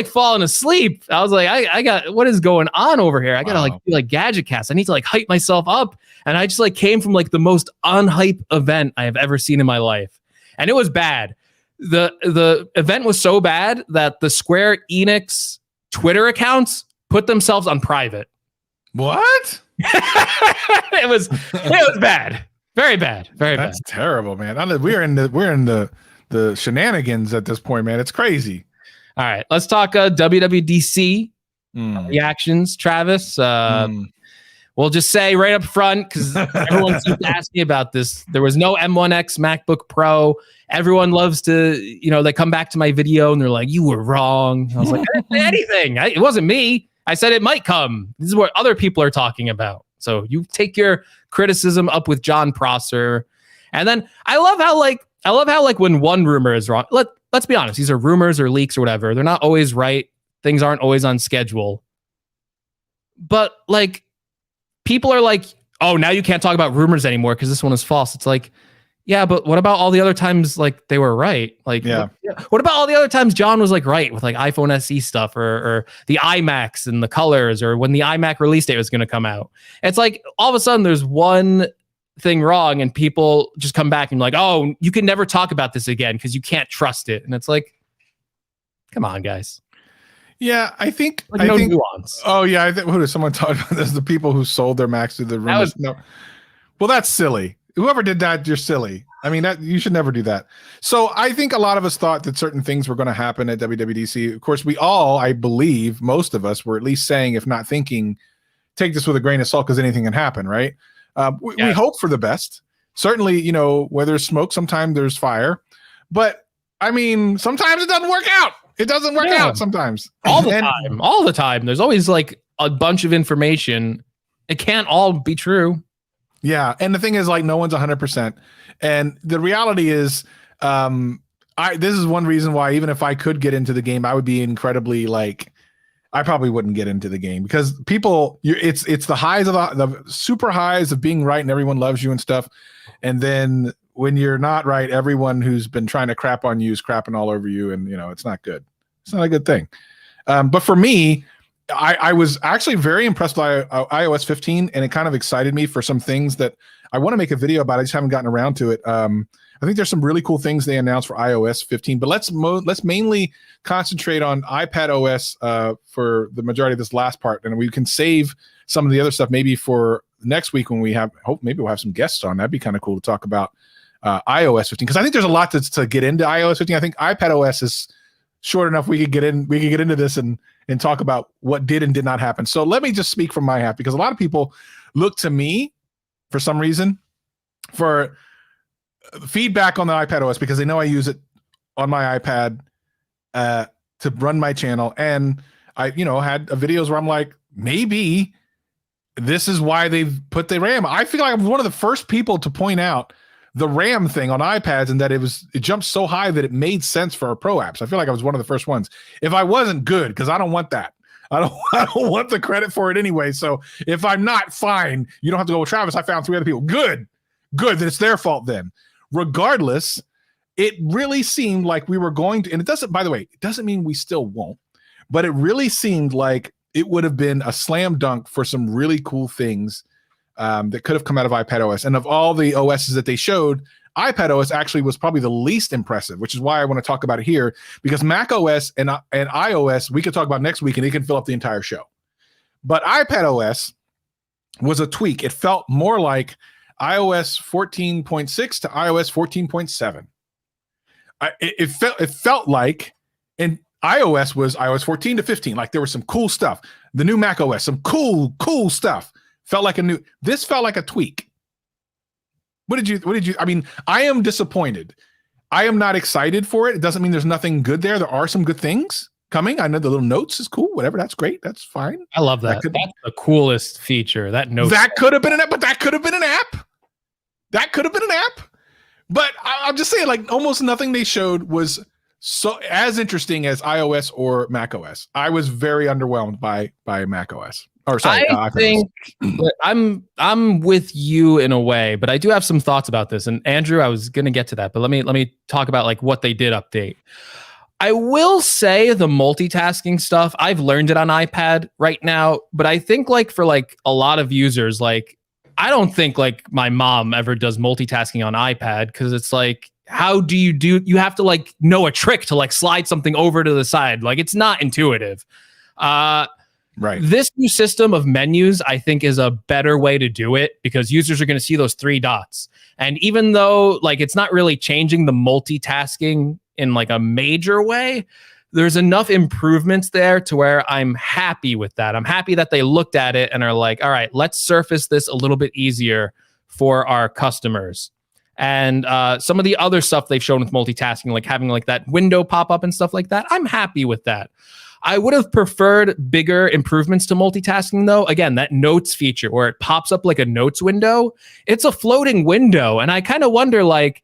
falling asleep. I was like, I got, what is going on over here? I gotta like do like gadget cast. I need to like hype myself up. And I just like came from like the most unhype event I have ever seen in my life. And it was bad. The event was so bad that the Square Enix Twitter accounts put themselves on private. What? It was bad. Very bad. Very bad. That's terrible, man. We're in the shenanigans at this point, man. It's crazy. All right, let's talk WWDC reactions, Travis. We'll just say right up front, because everyone seems to ask me about this. There was no M1X MacBook Pro. Everyone loves to, they come back to my video and they're like, you were wrong. I was like, I didn't say anything. It wasn't me. I said it might come. This is what other people are talking about. So you take your criticism up with John Prosser. And then I love how when one rumor is wrong, let's be honest, these are rumors or leaks or whatever. They're not always right. Things aren't always on schedule. But like, people are like, oh, now you can't talk about rumors anymore because this one is false. It's like, yeah, but what about all the other times like they were right? Like, yeah. What about all the other times John was like right with like iPhone SE stuff or the iMacs and the colors or when the iMac release date was going to come out? It's like all of a sudden there's one thing wrong and people just come back and like, oh, you can never talk about this again because you can't trust it. And it's like, come on, guys. Yeah, I think nuance. Oh yeah, who did someone talk about this? The people who sold their Macs to the rumors. No, well, that's silly. Whoever did that, you're silly. I mean, that you should never do that. So I think a lot of us thought that certain things were going to happen at WWDC. Of course, we all, I believe, most of us were at least saying, if not thinking, take this with a grain of salt because anything can happen, right? We hope for the best. Certainly, where there's smoke, sometimes there's fire. But I mean, sometimes it doesn't work out. It doesn't work out sometimes. All the time. There's always like a bunch of information. It can't all be true. Yeah. And the thing is, like, no one's 100%. And the reality is, this is one reason why, even if I could get into the game, I would be incredibly like, I probably wouldn't get into the game because people, it's the highs of the super highs of being right and everyone loves you and stuff. And then when you're not right, everyone who's been trying to crap on you is crapping all over you. And, it's not good. It's not a good thing. But for me, I was actually very impressed by iOS 15, and it kind of excited me for some things that I want to make a video about. I just haven't gotten around to it. I think there's some really cool things they announced for iOS 15, but let's mainly concentrate on iPadOS for the majority of this last part, and we can save some of the other stuff maybe for next week when we maybe we'll have some guests on. That'd be kind of cool to talk about iOS 15, because I think there's a lot to get into iOS 15. I think iPadOS is short enough we could get into this and talk about what did and did not happen. So let me just speak from my half, because a lot of people look to me for some reason for feedback on the iPadOS because they know I use it on my iPad to run my channel. And I, had videos where I'm like, maybe this is why they've put the RAM. I feel like I'm one of the first people to point out the RAM thing on iPads, and that it jumped so high that it made sense for our pro apps. I feel like I was one of the first ones. If I wasn't, good, because I don't want that. I don't want the credit for it anyway. So if I'm not, fine. You don't have to go with Travis. I found 3 other people. Good. Then it's their fault then. Regardless, it really seemed like we were going to, and it doesn't, by the way, it doesn't mean we still won't, but it really seemed like it would have been a slam dunk for some really cool things that could have come out of iPadOS. And of all the OSs that they showed, iPadOS actually was probably the least impressive, which is why I want to talk about it here, because macOS and iOS, we could talk about next week and it can fill up the entire show. But iPadOS was a tweak. It felt more like iOS 14.6 to iOS 14.7. It felt like, and iOS was iOS 14 to 15. Like there was some cool stuff. The new macOS, some cool stuff. Felt like this felt like a tweak. What did you, I mean, I am disappointed. I am not excited for it. It doesn't mean there's nothing good there. There are some good things coming. I know the little notes is cool, whatever. That's great. That's fine. I love that. That's the coolest feature. That note. That could have been an app, but that could have been an app. That could have been an app. But I'm just saying, like, almost nothing they showed was so as interesting as iOS or macOS. I was very underwhelmed by macOS. Or sorry, I iPadOS. think I'm with you in a way, but I do have some thoughts about this. And Andrew, I was going to get to that, but let me talk about like what they did update. I will say the multitasking stuff, I've learned it on iPad right now, but I think like for like a lot of users, like I don't think like my mom ever does multitasking on iPad because it's like, how do you have to like know a trick to like slide something over to the side. Like it's not intuitive. Right. This new system of menus, I think, is a better way to do it because users are going to see those 3 dots. And even though like it's not really changing the multitasking in like a major way, there's enough improvements there to where I'm happy with that. I'm happy that they looked at it and are like, all right, let's surface this a little bit easier for our customers. And some of the other stuff they've shown with multitasking, like having like that window pop up and stuff like that, I'm happy with that. I would have preferred bigger improvements to multitasking, though. Again, that notes feature where it pops up like a notes window, it's a floating window. And I kind of wonder, like,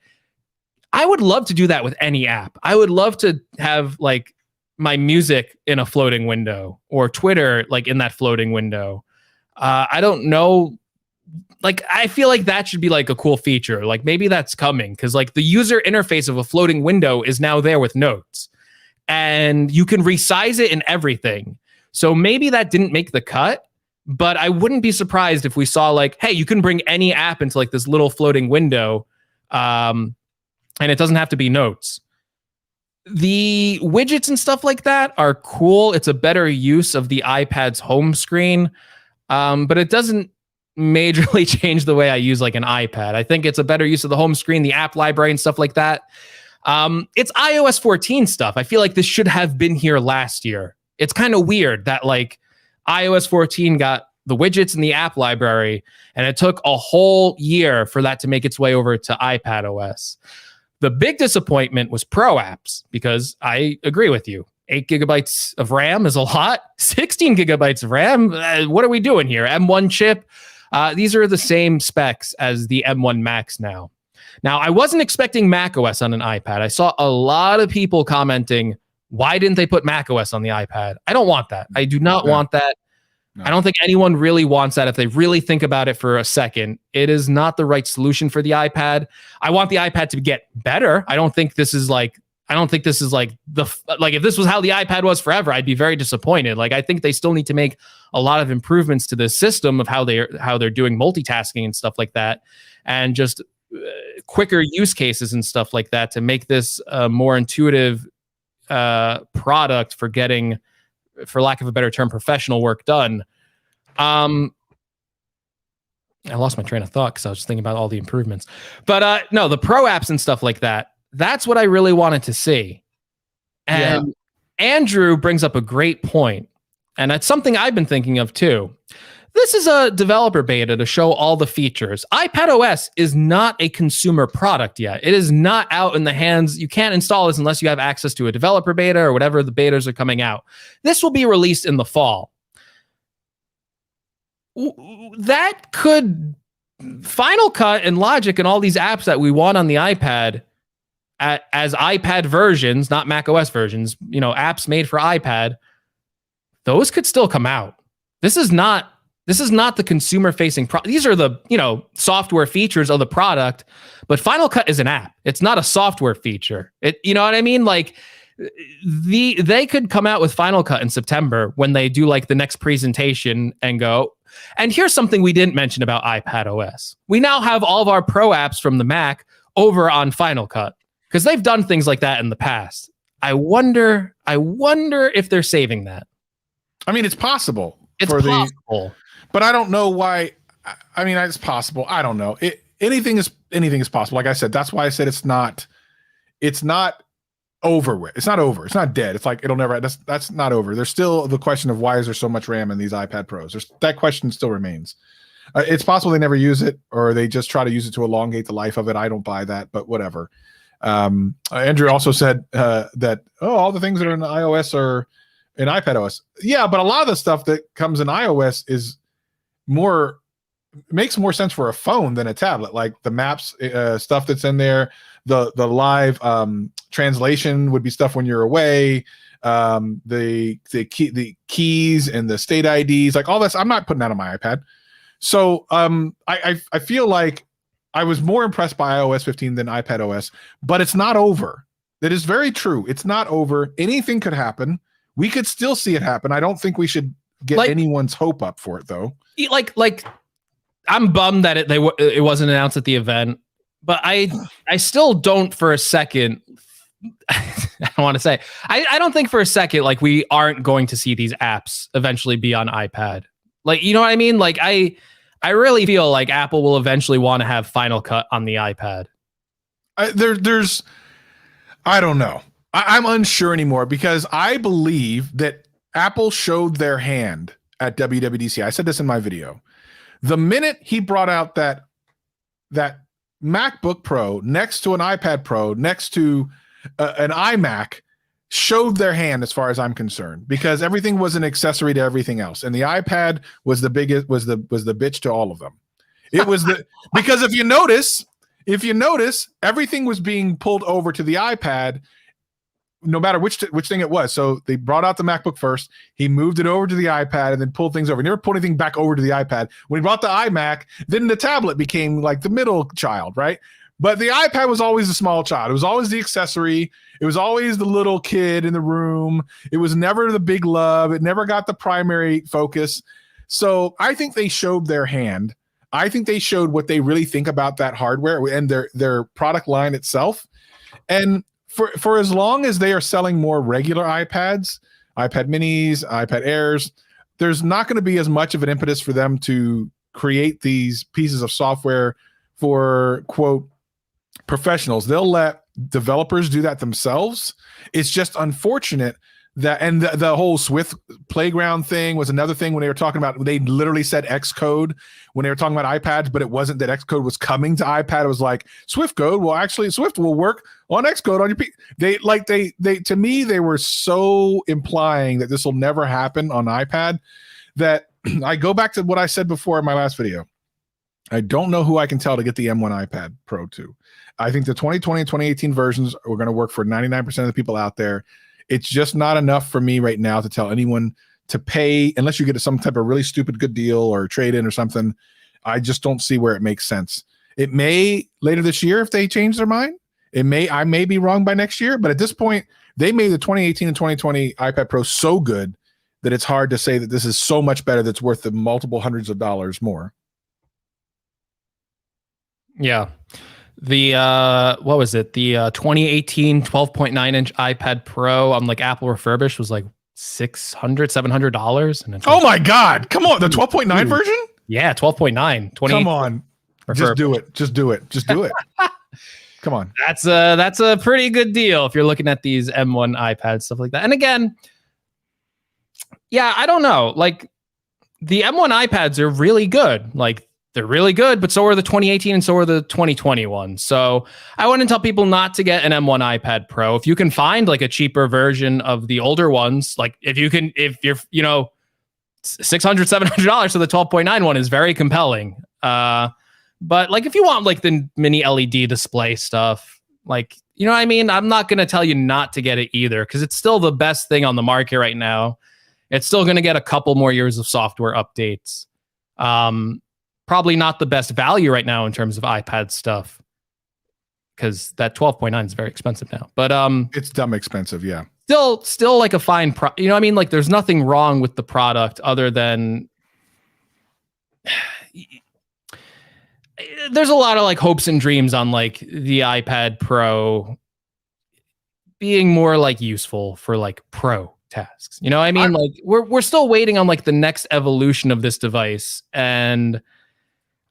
I would love to do that with any app. I would love to have like my music in a floating window or Twitter like in that floating window. I don't know. Like, I feel like that should be like a cool feature. Like maybe that's coming because like the user interface of a floating window is now there with notes. And you can resize it and everything. So maybe that didn't make the cut, but I wouldn't be surprised if we saw like, hey, you can bring any app into like this little floating window, and it doesn't have to be notes. The widgets and stuff like that are cool. It's a better use of the iPad's home screen, but it doesn't majorly change the way I use like an iPad. I think it's a better use of the home screen, the app library and stuff like that. It's iOS 14 stuff. I feel like this should have been here last year. It's kind of weird that like iOS 14 got the widgets and the app library, and it took a whole year for that to make its way over to iPadOS. The big disappointment was Pro apps, because I agree with you. 8 gigabytes of RAM is a lot. 16 gigabytes of RAM. What are we doing here? M1 chip. These are the same specs as the M1 Max now. Now, I wasn't expecting macOS on an iPad. I saw a lot of people commenting, why didn't they put macOS on the iPad? I don't want that. I do not want that. No. I don't think anyone really wants that if they really think about it for a second. It is not the right solution for the iPad. I want the iPad to get better. I don't think this is like if this was how the iPad was forever, I'd be very disappointed. Like, I think they still need to make a lot of improvements to this system of how they're doing multitasking and stuff like that, and just quicker use cases and stuff like that to make this a more intuitive product for getting, for lack of a better term, professional work done. I lost my train of thought because I was just thinking about all the improvements. But no, the Pro apps and stuff like that, that's what I really wanted to see. And Andrew brings up a great point, and that's something I've been thinking of too. This is a developer beta to show all the features. iPadOS is not a consumer product yet. It is not out in the hands. You can't install this unless you have access to a developer beta or whatever the betas are coming out. This will be released in the fall. That could Final Cut and Logic and all these apps that we want on the iPad as iPad versions, not macOS versions, apps made for iPad, those could still come out. This is not the consumer-facing these are the, software features of the product, but Final Cut is an app. It's not a software feature. You know what I mean? Like, they could come out with Final Cut in September when they do like the next presentation and go, and here's something we didn't mention about iPadOS. We now have all of our Pro apps from the Mac over on Final Cut, because they've done things like that in the past. I wonder if they're saving that. I mean, it's possible. It's possible. But I don't know why. I mean, it's possible. I don't know. Anything is possible. Like I said, that's why I said it's not over with. It's not over. It's not dead. It's like it'll never. That's not over. There's still the question of why is there so much RAM in these iPad Pros. That question still remains. It's possible they never use it, or they just try to use it to elongate the life of it. I don't buy that, but whatever. Andrew also said that all the things that are in iOS are in iPadOS. Yeah, but a lot of the stuff that comes in iOS makes more sense for a phone than a tablet. Like the maps stuff that's in there, the live translation would be stuff when you're away. the keys and the state IDs, like all this. I'm not putting that on my iPad. So I feel like I was more impressed by iOS 15 than iPadOS, but it's not over. That is very true. It's not over. Anything could happen. We could still see it happen. I don't think we should get anyone's hope up for it, though. Like I'm bummed that it wasn't announced at the event, but I still don't for a second. I don't want to say I don't think for a second like we aren't going to see these apps eventually be on iPad. Like, you know what I mean? Like I really feel like Apple will eventually want to have Final Cut on the iPad. There's I don't know. I'm unsure anymore because I believe that Apple showed their hand at WWDC. I said this in my video. The minute he brought out that MacBook Pro next to an iPad Pro next to an iMac, showed their hand as far as I'm concerned, because everything was an accessory to everything else, and the iPad was the biggest, was the bitch to all of them. It was because if you notice, everything was being pulled over to the iPad, no matter which thing it was. So they brought out the MacBook first, he moved it over to the iPad, and then pulled things over. He never pulled anything back over to the iPad. When he brought the iMac, then the tablet became like the middle child, right? But the iPad was always the small child. It was always the accessory. It was always the little kid in the room. It was never the big love. It never got the primary focus. So I think they showed their hand. I think they showed what they really think about that hardware and their product line itself. And for as long as they are selling more regular iPads, iPad minis, iPad Airs, there's not going to be as much of an impetus for them to create these pieces of software for, quote, professionals. They'll let developers do that themselves. It's just unfortunate that, and the whole Swift playground thing was another thing when they were talking about, they literally said Xcode when they were talking about iPads, but it wasn't that Xcode was coming to iPad. It was like Swift code. Well, actually Swift will work on Xcode on your they to me, they were so implying that this will never happen on iPad that I go back to what I said before in my last video. I don't know who I can tell to get the M1 iPad Pro to. I think the 2020 and 2018 versions are going to work for 99% of the people out there. It's just not enough for me right now to tell anyone to pay, unless you get some type of really stupid good deal or trade in or something. I just don't see where it makes sense. It may later this year if they change their mind. I may be wrong by next year, but at this point, they made the 2018 and 2020 iPad Pro so good that it's hard to say that this is so much better that's worth the multiple hundreds of dollars more. Yeah. The what was it? The 2018 12.9 inch iPad Pro on like Apple refurbished was like $700 and oh my god, come on, the 12.9 version? Yeah, 12.9. Come on. Just do it. Come on. That's a pretty good deal if you're looking at these M1 iPads, stuff like that. And again, yeah, I don't know. Like the M1 iPads are really good. Like they're really good, but so are the 2018 and so are the 2021. So I wouldn't tell people not to get an M1 iPad Pro. If you can find like a cheaper version of the older ones, like if you're, $600, $700, so the 12.9 one is very compelling. But like if you want like the mini LED display stuff, like, you know what I mean? I'm not going to tell you not to get it either, because it's still the best thing on the market right now. It's still going to get a couple more years of software updates. Probably not the best value right now in terms of iPad stuff, because that 12.9 is very expensive now. But it's dumb expensive, yeah. Still like a fine you know what I mean? Like there's nothing wrong with the product other than there's a lot of like hopes and dreams on like the iPad Pro being more like useful for like pro tasks. You know what I mean? Like we're still waiting on like the next evolution of this device, and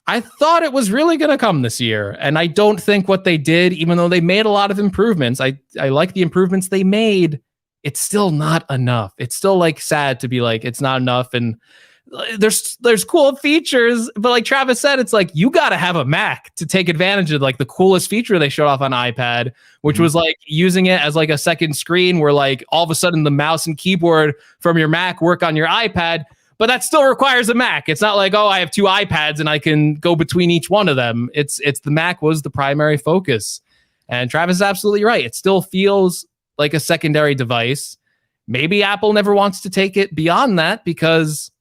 I thought it was really going to come this year, and I don't think what they did, even though they made a lot of improvements, I like the improvements they made. It's still not enough. It's still like sad to be like, it's not enough. And there's cool features, but like Travis said, it's like, you got to have a Mac to take advantage of like the coolest feature they showed off on iPad, which was like using it as like a second screen where like all of a sudden the mouse and keyboard from your Mac work on your iPad. But that still requires a Mac. It's not like, oh, I have two iPads and I can go between each one of them. It's the Mac was the primary focus. And Travis is absolutely right. It still feels like a secondary device. maybe Apple never wants to take it beyond that because,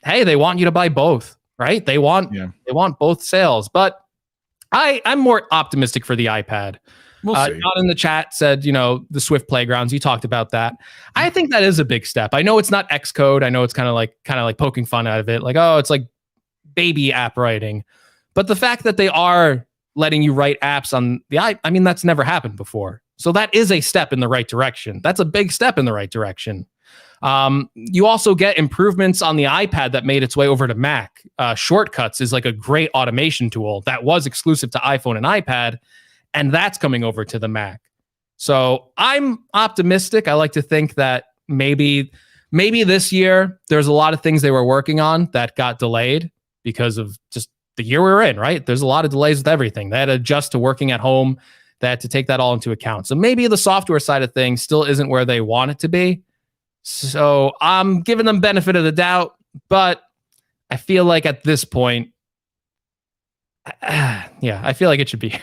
hey, they want you to buy both, right? They want both sales. But I'm more optimistic for the iPad. We'll see. John in the chat said, the Swift playgrounds. You talked about that. I think that is a big step. I know it's not Xcode. I know it's kind of like poking fun out of it. Like, oh, it's like baby app writing. But the fact that they are letting you write apps on the I mean, that's never happened before. So that is a step in the right direction. That's a big step in the right direction. You also get improvements on the iPad that made its way over to Mac. Shortcuts is like a great automation tool that was exclusive to iPhone and iPad, and that's coming over to the Mac. So I'm optimistic. I like to think that maybe this year there's a lot of things they were working on that got delayed because of just the year we were in, right? There's a lot of delays with everything. They had to adjust to working at home. They had to take that all into account. So maybe the software side of things still isn't where they want it to be. So I'm giving them benefit of the doubt, but I feel like at this point, I feel like it should be.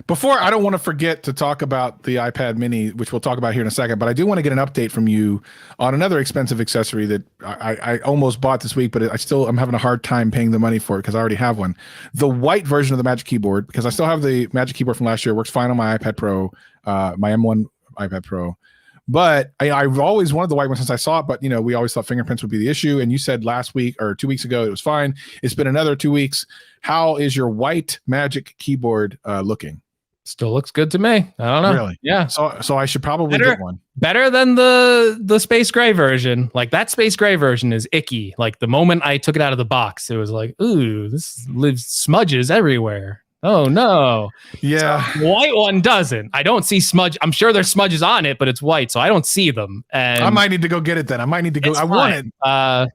Before, I don't want to forget to talk about the iPad mini, which we'll talk about here in a second, but I do want to get an update from you on another expensive accessory that I almost bought this week, but I'm having a hard time paying the money for it because I already have one. The white version of the Magic Keyboard, because I still have the Magic Keyboard from last year, works fine on my iPad Pro, my M1 iPad Pro. But I've always wanted the white one since I saw it, but we always thought fingerprints would be the issue. And you said last week or 2 weeks ago it was fine. It's been another 2 weeks. How is your white Magic Keyboard looking? Still looks good to me. I don't know. Really? Yeah. So I should probably get one. Better than the space gray version. Like that space gray version is icky. Like the moment I took it out of the box, it was like, ooh, this lives smudges everywhere. Oh no. Yeah. So the white one doesn't. I don't see smudge. I'm sure there's smudges on it, but it's white, so I don't see them. And I might need to go get it then. I might need to go. I want it.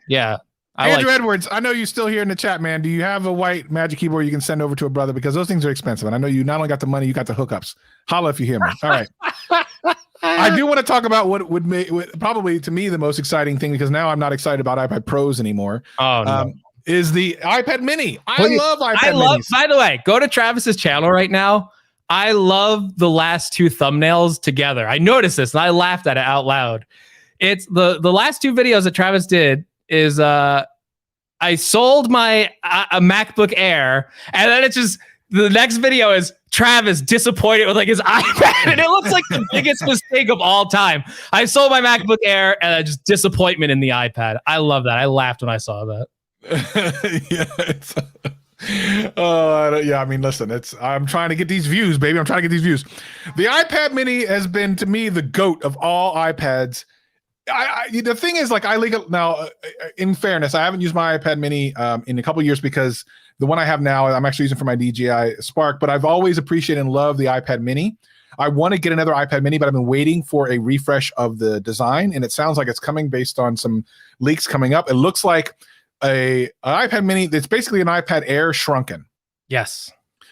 Yeah. Andrew Edwards, I know you're still here in the chat, man. Do you have a white Magic Keyboard you can send over to a brother? Because those things are expensive. And I know you not only got the money, you got the hookups. Holla if you hear me. All right. I do want to talk about what would make probably to me the most exciting thing, because now I'm not excited about iPad Pros anymore. Oh, no. Is the iPad mini. I love iPad minis. By the way, go to Travis's channel right now. I love the last two thumbnails together. I noticed this and I laughed at it out loud. It's the last two videos that Travis did is I sold my a MacBook Air, and then it's just the next video is Travis disappointed with like his iPad, and it looks like the biggest mistake of all time. I sold my MacBook Air, and just disappointment in the iPad. I love that. I laughed when I saw that. I mean, listen, I'm trying to get these views, baby. I'm trying to get these views. The iPad mini has been to me the GOAT of all iPads. The thing is, like, in fairness, I haven't used my iPad mini in a couple of years because the one I have now, I'm actually using for my DJI Spark, but I've always appreciated and loved the iPad mini. I want to get another iPad mini, but I've been waiting for a refresh of the design, and it sounds like it's coming based on some leaks coming up. It looks like an iPad mini that's basically an iPad Air shrunken. Yes.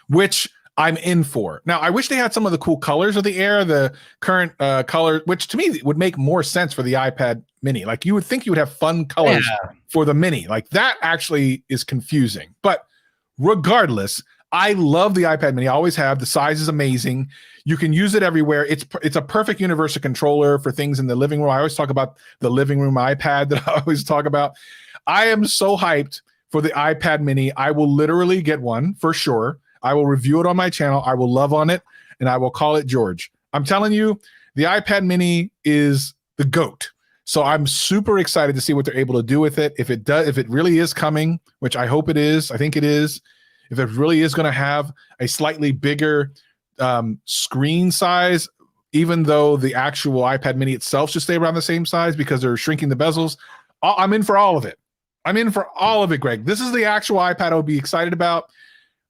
Which I'm in for. Now, I wish they had some of the cool colors of the Air, the current color, which to me would make more sense for the iPad mini. Like, you would think you would have fun colors for the mini. Like, that actually is confusing. But regardless, I love the iPad mini. I always have. The size is amazing. You can use it everywhere. It's a perfect universal controller for things in the living room. I always talk about the living room iPad that I always talk about. I am so hyped for the iPad mini. I will literally get one for sure. I will review it on my channel. I will love on it, and I will call it George. I'm telling you, the iPad mini is the GOAT. So I'm super excited to see what they're able to do with it. If it really is coming, which I hope it is, I think it is. If it really is going to have a slightly bigger screen size, even though the actual iPad mini itself should stay around the same size because they're shrinking the bezels, I'm in for all of it. I'm in for all of it, Greg. This is the actual iPad I'll be excited about,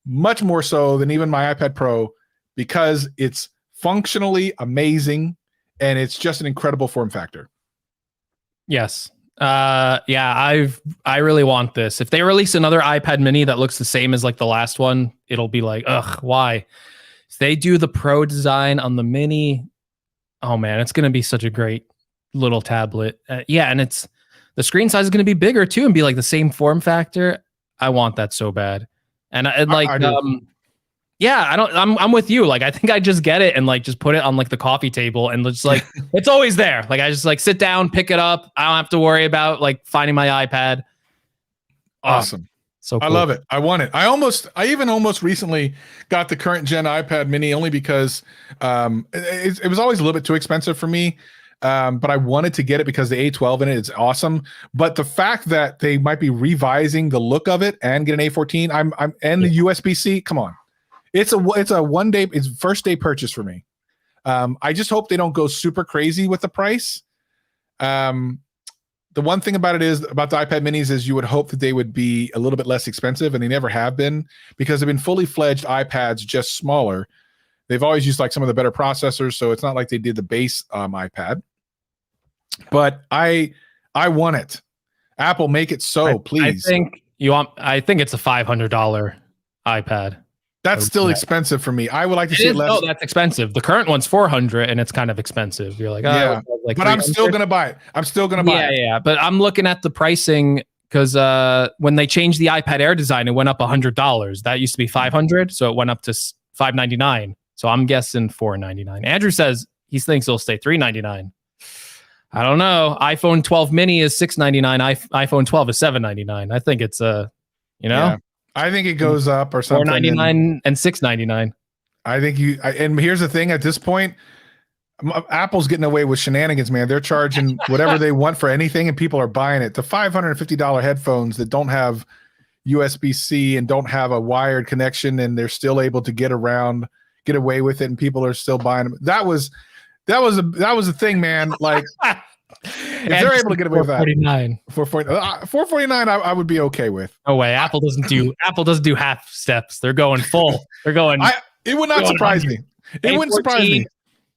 much more so than even my iPad Pro, because it's functionally amazing and it's just an incredible form factor. Yes. I really want this. If they release another iPad mini that looks the same as like the last one, it'll be like, ugh, why? If they do the Pro design on the mini, oh man, it's going to be such a great little tablet. And the screen size is going to be bigger too and be like the same form factor. I want that so bad. And Yeah, I'm with you. Like, I think I just get it and like just put it on like the coffee table and just like it's always there. Like, I just like sit down, pick it up. I don't have to worry about like finding my iPad. Awesome. So cool. I love it. I want it. I even almost recently got the current gen iPad mini only because it was always a little bit too expensive for me. But I wanted to get it because the A12 in it is awesome. But the fact that they might be revising the look of it and get an A14, and the USB-C, come on. It's a it's first day purchase for me. I just hope they don't go super crazy with the price. The one thing about the iPad minis is you would hope that they would be a little bit less expensive, and they never have been because they've been fully fledged iPads, just smaller. They've always used like some of the better processors, so it's not like they did the base iPad. But I want it. Apple, make it so, please. I think it's a $500 iPad. That's still expensive for me. I would like to see it less. No, that's expensive. The current one's $400 and it's kind of expensive. You're like, oh, yeah, like but I'm still gonna buy it. Yeah. But I'm looking at the pricing because when they changed the iPad Air design, it went up $100. That used to be $500, so it went up to $599. So I'm guessing $499. Andrew says he thinks it'll stay $399. I don't know. iPhone 12 mini is $699. iPhone 12 is $799. I think it's Yeah. I think it goes up or something. $499 and $699. I think and here's the thing: at this point, Apple's getting away with shenanigans, man. They're charging whatever they want for anything, and people are buying it. The $550 headphones that don't have USB-C and don't have a wired connection, and they're still able to get away with it, and people are still buying them. That was a thing, man. Like, if they're able to get away with that, $449, I would be okay with. No way. Apple doesn't do half steps. They're going full. They're going. It would not surprise me. It wouldn't surprise me.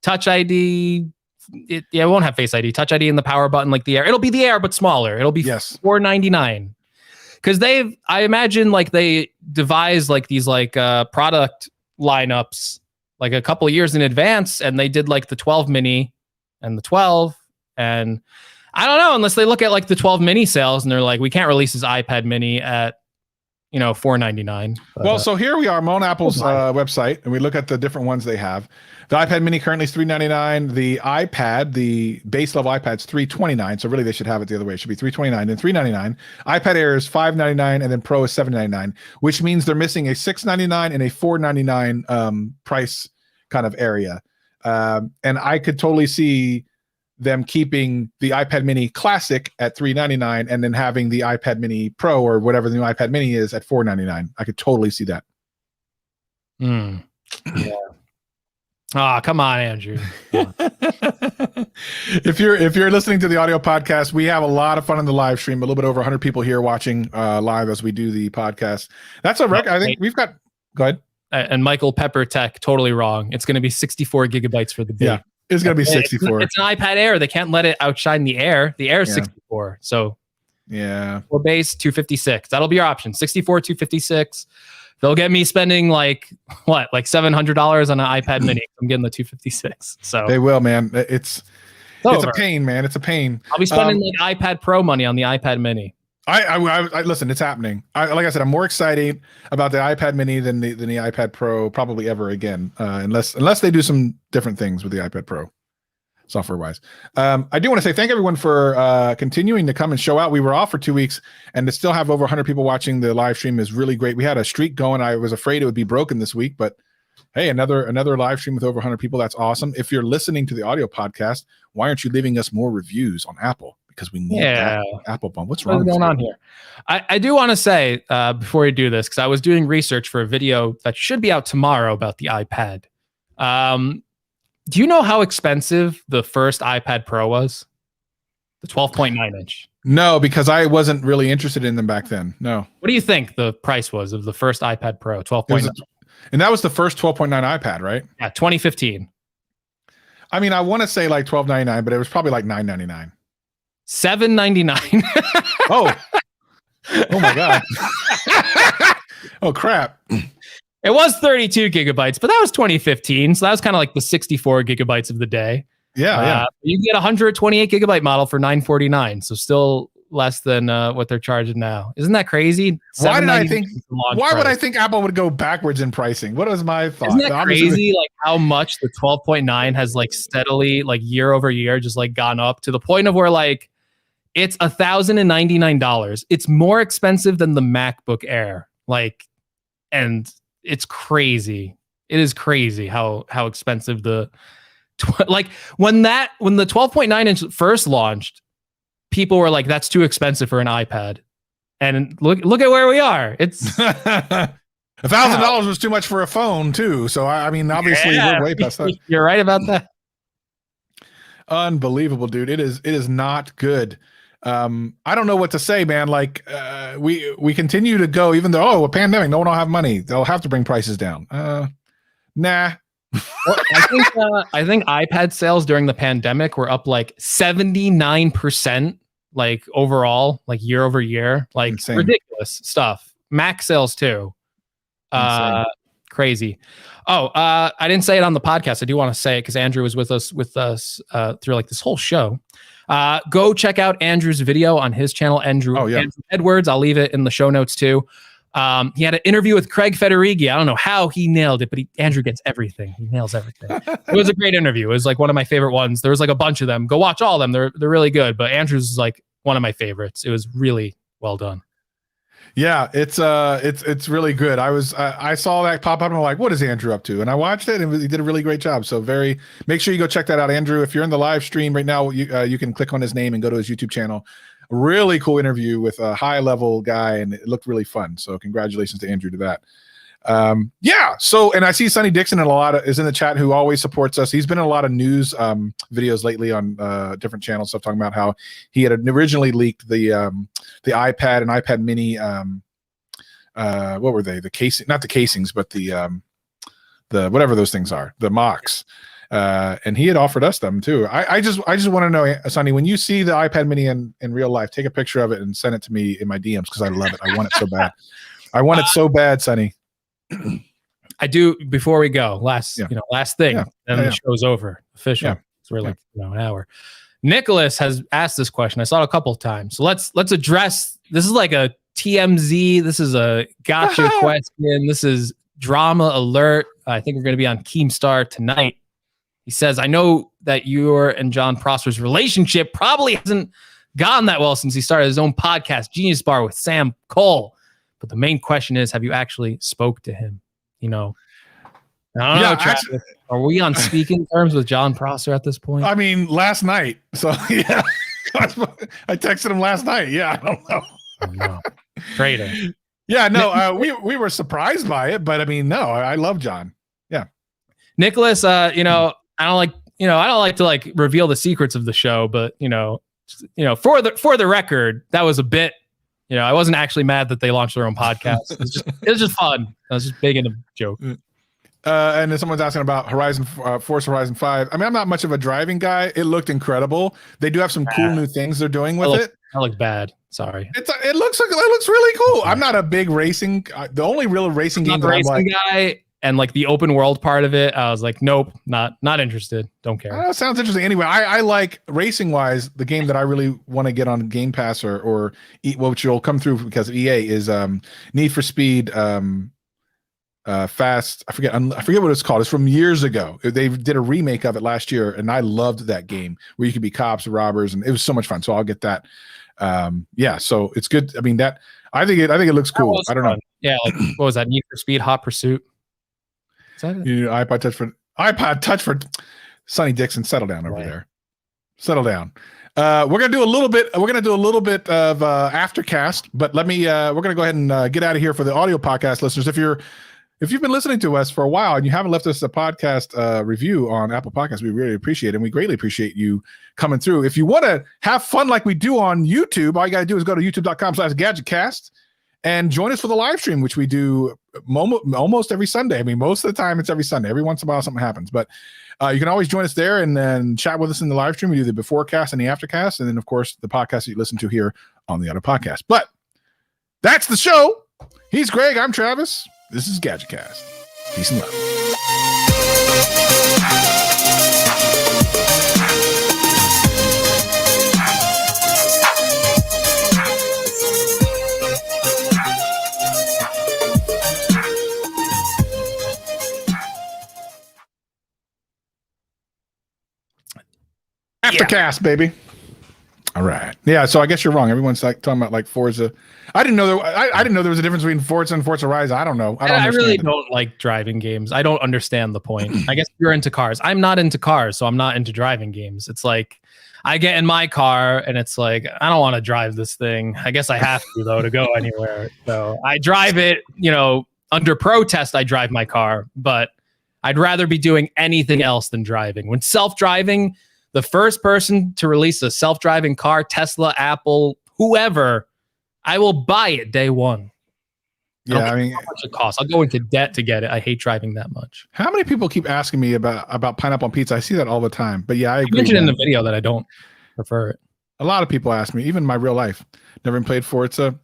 Touch ID. It won't have Face ID. Touch ID and the power button like the Air. It'll be the Air, but smaller. It'll be $499. Because I imagine like they devise like these like product lineups like a couple of years in advance, and they did like the 12 mini and the 12. And I don't know, unless they look at like the 12 mini sales and they're like, we can't release this iPad mini at, $499. Well, so here we are, on Apple's website, and we look at the different ones they have. The iPad mini currently is $399. The iPad, the base level iPad's $329. So really they should have it the other way. It should be $329 and $399. iPad Air is $599, and then Pro is $799, which means they're missing a $699 and a $499 price kind of area. And I could totally see them keeping the iPad mini classic at $399 and then having the iPad mini Pro or whatever the new iPad mini is at $499. I could totally see that. Yeah. Oh, come on, Andrew. If you're listening to the audio podcast, we have a lot of fun in the live stream. A little bit over 100 people here watching live as we do the podcast. That's a record. I think we've got. Go ahead. And Michael Pepper Tech, totally wrong. It's going to be 64 gigabytes for the big. Yeah. It's going to be 64. It's an iPad Air. They can't let it outshine the Air. The Air is 64. So, for base, 256. That'll be your option. 64, 256. They'll get me spending like $700 on an iPad mini. I'm getting the 256. So they will, man. It's a pain, man. It's a pain. I'll be spending like iPad Pro money on the iPad mini. I listen, it's happening. Like I said, I'm more excited about the iPad mini than the iPad Pro probably ever again, unless they do some different things with the iPad Pro, software wise. I do want to say thank everyone for continuing to come and show out. We were off for 2 weeks, and to still have over 100 people watching the live stream is really great. We had a streak going. I was afraid it would be broken this week, but hey, another live stream with over 100 people. That's awesome. If you're listening to the audio podcast, why aren't you leaving us more reviews on Apple? Because we need that Apple bump. What's going on here? I do want to say before you do this, because I was doing research for a video that should be out tomorrow about the iPad. Do you know how expensive the first iPad Pro was? The 12.9 inch. No, because I wasn't really interested in them back then. No. What do you think the price was of the first iPad Pro? 12.9. And that was the first 12.9 iPad, right? Yeah, 2015. I mean, I want to say like $12.99, but it was probably like $9.99. $7.99. Oh my God. Oh crap. It was 32 gigabytes, but that was 2015. So that was kind of like the 64 gigabytes of the day. Yeah. You can get a 128 gigabyte model for $949. So still less than what they're charging now. Isn't that crazy? Why did I think? Why would I think? think Apple would go backwards in pricing? What was my thought? Isn't that crazy? Like how much the 12.9 has like steadily, like year over year, just like gone up to the point of where like it's $1,099. It's more expensive than the MacBook Air. Like, and it's crazy. It is crazy how expensive the like when the 12.9 inch first launched, people were like, "That's too expensive for an iPad." And look at where we are. It's $1,000 was too much for a phone too. So I mean, obviously we're way past that. You're right about that. Unbelievable, dude. It is not good. I don't know what to say, man. Like we continue to go, even though a pandemic, no one will have money. They'll have to bring prices down. Nah. Well, I think iPad sales during the pandemic were up like 79%, like overall, like year over year, like Insane. Ridiculous stuff. Mac sales too. Crazy. Oh, I didn't say it on the podcast. I do want to say it because Andrew was with us through like this whole show. Go check out Andrew's video on his channel, Andrew Edwards. I'll leave it in the show notes too. He had an interview with Craig Federighi. I don't know how he nailed it, but Andrew gets everything. He nails everything. It was a great interview. It was like one of my favorite ones. There was like a bunch of them. Go watch all of them. They're really good. But Andrew's is like one of my favorites. It was really well done. Yeah, it's really good. I saw that pop up and I'm like, what is Andrew up to? And I watched it and he did a really great job. So make sure you go check that out, Andrew. If you're in the live stream right now, you can click on his name and go to his YouTube channel. Really cool interview with a high level guy, and it looked really fun. So congratulations to Andrew to that. So, and I see Sonny Dixon is in the chat, who always supports us. He's been in a lot of news videos lately on different channels, stuff talking about how he had originally leaked the iPad and iPad mini. What were they? The casing, not the casings, but the whatever those things are, the mocks. And he had offered us them too. I just want to know, Sonny, when you see the iPad mini in real life, take a picture of it and send it to me in my DMs because I love it. I want it so bad. I want it so bad, Sonny. I do. Before we go, last thing, and the show's over official. So we're like an hour. Nicholas has asked this question. I saw it a couple of times. So let's address. This is like a TMZ. This is a gotcha question. This is drama alert. I think we're going to be on Keemstar tonight. He says, I know that your and John Prosper's relationship probably hasn't gone that well since he started his own podcast, Genius Bar, with Sam Cole. But the main question is, have you actually spoke to him? You know, I don't know, Travis, are we on speaking terms with John Prosper at this point? I mean, last night. So, yeah. I texted him last night. Yeah, I don't know. Oh, no. Traitor. Yeah, no, we were surprised by it, but I mean, no, I love John. Yeah. Nicholas, I don't like to like reveal the secrets of the show, but for the record, that was a bit, I wasn't actually mad that they launched their own podcast. It was just fun. I was just making a joke. And then someone's asking about Forza Horizon 5. I mean, I'm not much of a driving guy. It looked incredible. They do have some cool new things they're doing with it. That looks bad. Sorry. It looks really cool. I'm not a big racing. The only real racing game that I'm like, guy. And like the open world part of it, I was like, nope, not interested. Don't care. Sounds interesting. Anyway, I like racing wise. The game that I really want to get on Game Pass or which will come through because of EA is Need for Speed Fast. I forget what it's called. It's from years ago. They did a remake of it last year, and I loved that game where you could be cops, robbers, and it was so much fun. So I'll get that. So it's good. I mean I think it looks cool. I don't know. Yeah, like what was that? Need for Speed Hot Pursuit. iPod Touch for Sonny Dixon. Settle down over there. Settle down. We're gonna do a little bit. We're gonna do a little bit of aftercast, but we're gonna go ahead and get out of here for the audio podcast listeners. If you've been listening to us for a while and you haven't left us a podcast review on Apple Podcasts, we really appreciate it, and we greatly appreciate you coming through. If you want to have fun like we do on YouTube, all you got to do is go to youtube.com/gadgetcast. And join us for the live stream, which we do almost every Sunday. I mean, most of the time it's every Sunday. Every once in a while something happens. But you can always join us there and then chat with us in the live stream. We do the beforecast and the aftercast. And then, of course, the podcast that you listen to here on the other podcast. But that's the show. He's Greg. I'm Travis. This is GadgetCast. Peace and love. Aftercast, baby. All right. Yeah. So I guess you're wrong. Everyone's like talking about like Forza. I didn't know I didn't know there was a difference between Forza and Forza Horizon. I don't know. I really don't like driving games. I don't understand the point. I guess you're into cars. I'm not into cars, so I'm not into driving games. It's like I get in my car and it's like I don't want to drive this thing. I guess I have to though to go anywhere. So I drive it, under protest I drive my car, but I'd rather be doing anything else than driving. When self-driving, the first person to release a self-driving car, Tesla, Apple, whoever, I will buy it day one. Yeah, I mean, how much it costs. I'll go into debt to get it. I hate driving that much. How many people keep asking me about pineapple on pizza? I see that all the time. But yeah, I agree. You mentioned in the video that I don't prefer it. A lot of people ask me, even in my real life. Never even played Forza.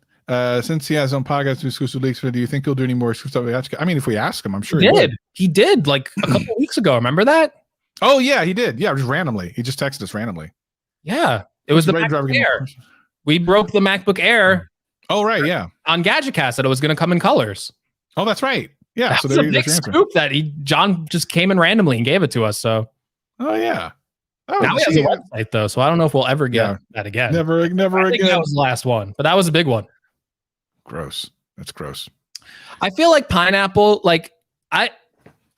Since he has his own podcast to exclusive leaks, do you think he'll do any more exclusive? I mean, if we ask him, I'm sure he did like a couple weeks ago. Remember that? Oh yeah, he did. Yeah, just randomly. He just texted us randomly. Yeah, it was the MacBook Air. We broke the MacBook Air. Oh right, yeah. On Gadgetcast that it was going to come in colors. Oh, that's right. Yeah, that was a big scoop that John just came in randomly and gave it to us. So. Oh yeah. Now he has a website though, so I don't know if we'll ever get that again. Never I again. think that was the last one, but that was a big one. Gross. That's gross. I feel like pineapple, like I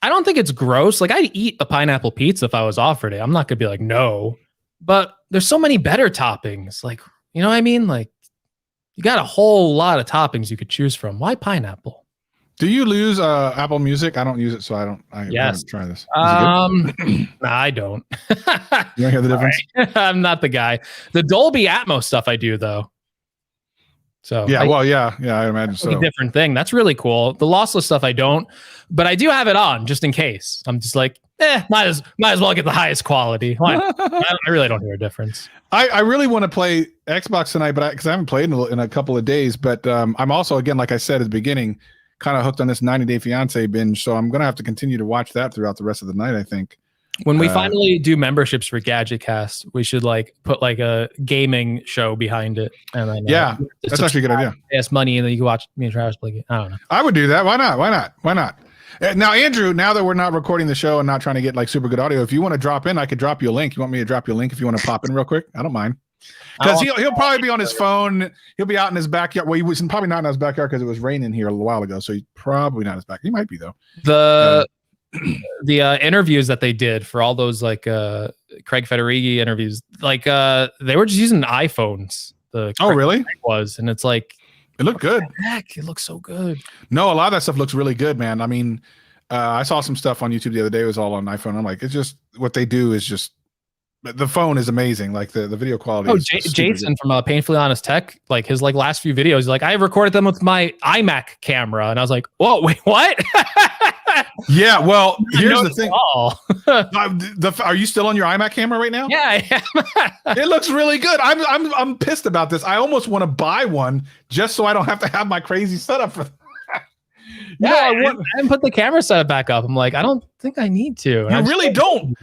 don't think it's gross. Like I'd eat a pineapple pizza if I was offered it. I'm not gonna be like no, but there's so many better toppings. Like, you know what I mean? Like you got a whole lot of toppings you could choose from. Why pineapple? Do you lose Apple Music? I don't use it, so I haven't tried this. Nah, I don't. You don't hear the difference? Right. I'm not the guy. The Dolby Atmos stuff I do though. So yeah, I imagine so. A different thing. That's really cool. The lossless stuff I don't, but I do have it on just in case. I'm just like, might as well get the highest quality. I really don't hear a difference. I really want to play Xbox tonight, but because I haven't played in a couple of days. But I'm also, again, like I said at the beginning, kind of hooked on this 90 Day Fiance binge. So I'm going to have to continue to watch that throughout the rest of the night, I think. When we finally do memberships for Gadgetcast, we should like put like a gaming show behind it. And then, that's actually a good idea. Yes, money, and then you can watch me and Travis play. I don't know. I would do that. Why not? Now, Andrew, now that we're not recording the show and not trying to get like super good audio, if you want to drop in, I could drop you a link. You want me to drop you a link if you want to pop in real quick? I don't mind. Because he'll probably be on his phone. He'll be out in his backyard. Well, he was probably not in his backyard because it was raining here a little while ago. So he's probably not in his backyard. He might be though. The interviews that they did for all those like Craig Federighi interviews, like they were just using iPhones. Really? Was, and it's like it looked good. Heck, it looks so good. No, a lot of that stuff looks really good, man. I mean, I saw some stuff on YouTube the other day. It was all on iPhone. I'm like, it's just what they do is just. The phone is amazing, like the video quality. Oh, Jason from Painfully Honest Tech, like his like last few videos, like I recorded them with my iMac camera, and I was like, "Whoa, wait, what?" Yeah, well, here's the thing. Are you still on your iMac camera right now? Yeah, I am. It looks really good. I'm pissed about this. I almost want to buy one just so I don't have to have my crazy setup for. I haven't put the camera setup back up. I'm like, I don't think I need to. You really don't.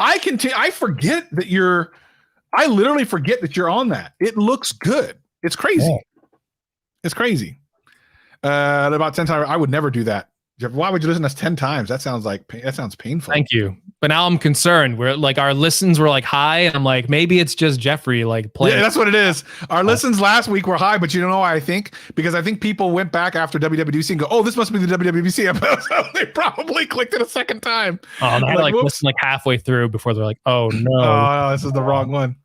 I forget that I literally forget that you're on that. It looks good. It's crazy. Yeah. It's crazy. About 10 times. I would never do that. Why would you listen to us 10 times? That sounds painful. Thank you. But now I'm concerned. We're like, our listens were like high. And I'm like, maybe it's just Jeffrey like playing. Yeah, that's what it is. Our listens last week were high, but you don't know why I think? Because I think people went back after WWDC and go, oh, this must be the WWDC episode. They probably clicked it a second time. Oh, they like listen like halfway through before they're like, oh no. Oh, this is the wrong one.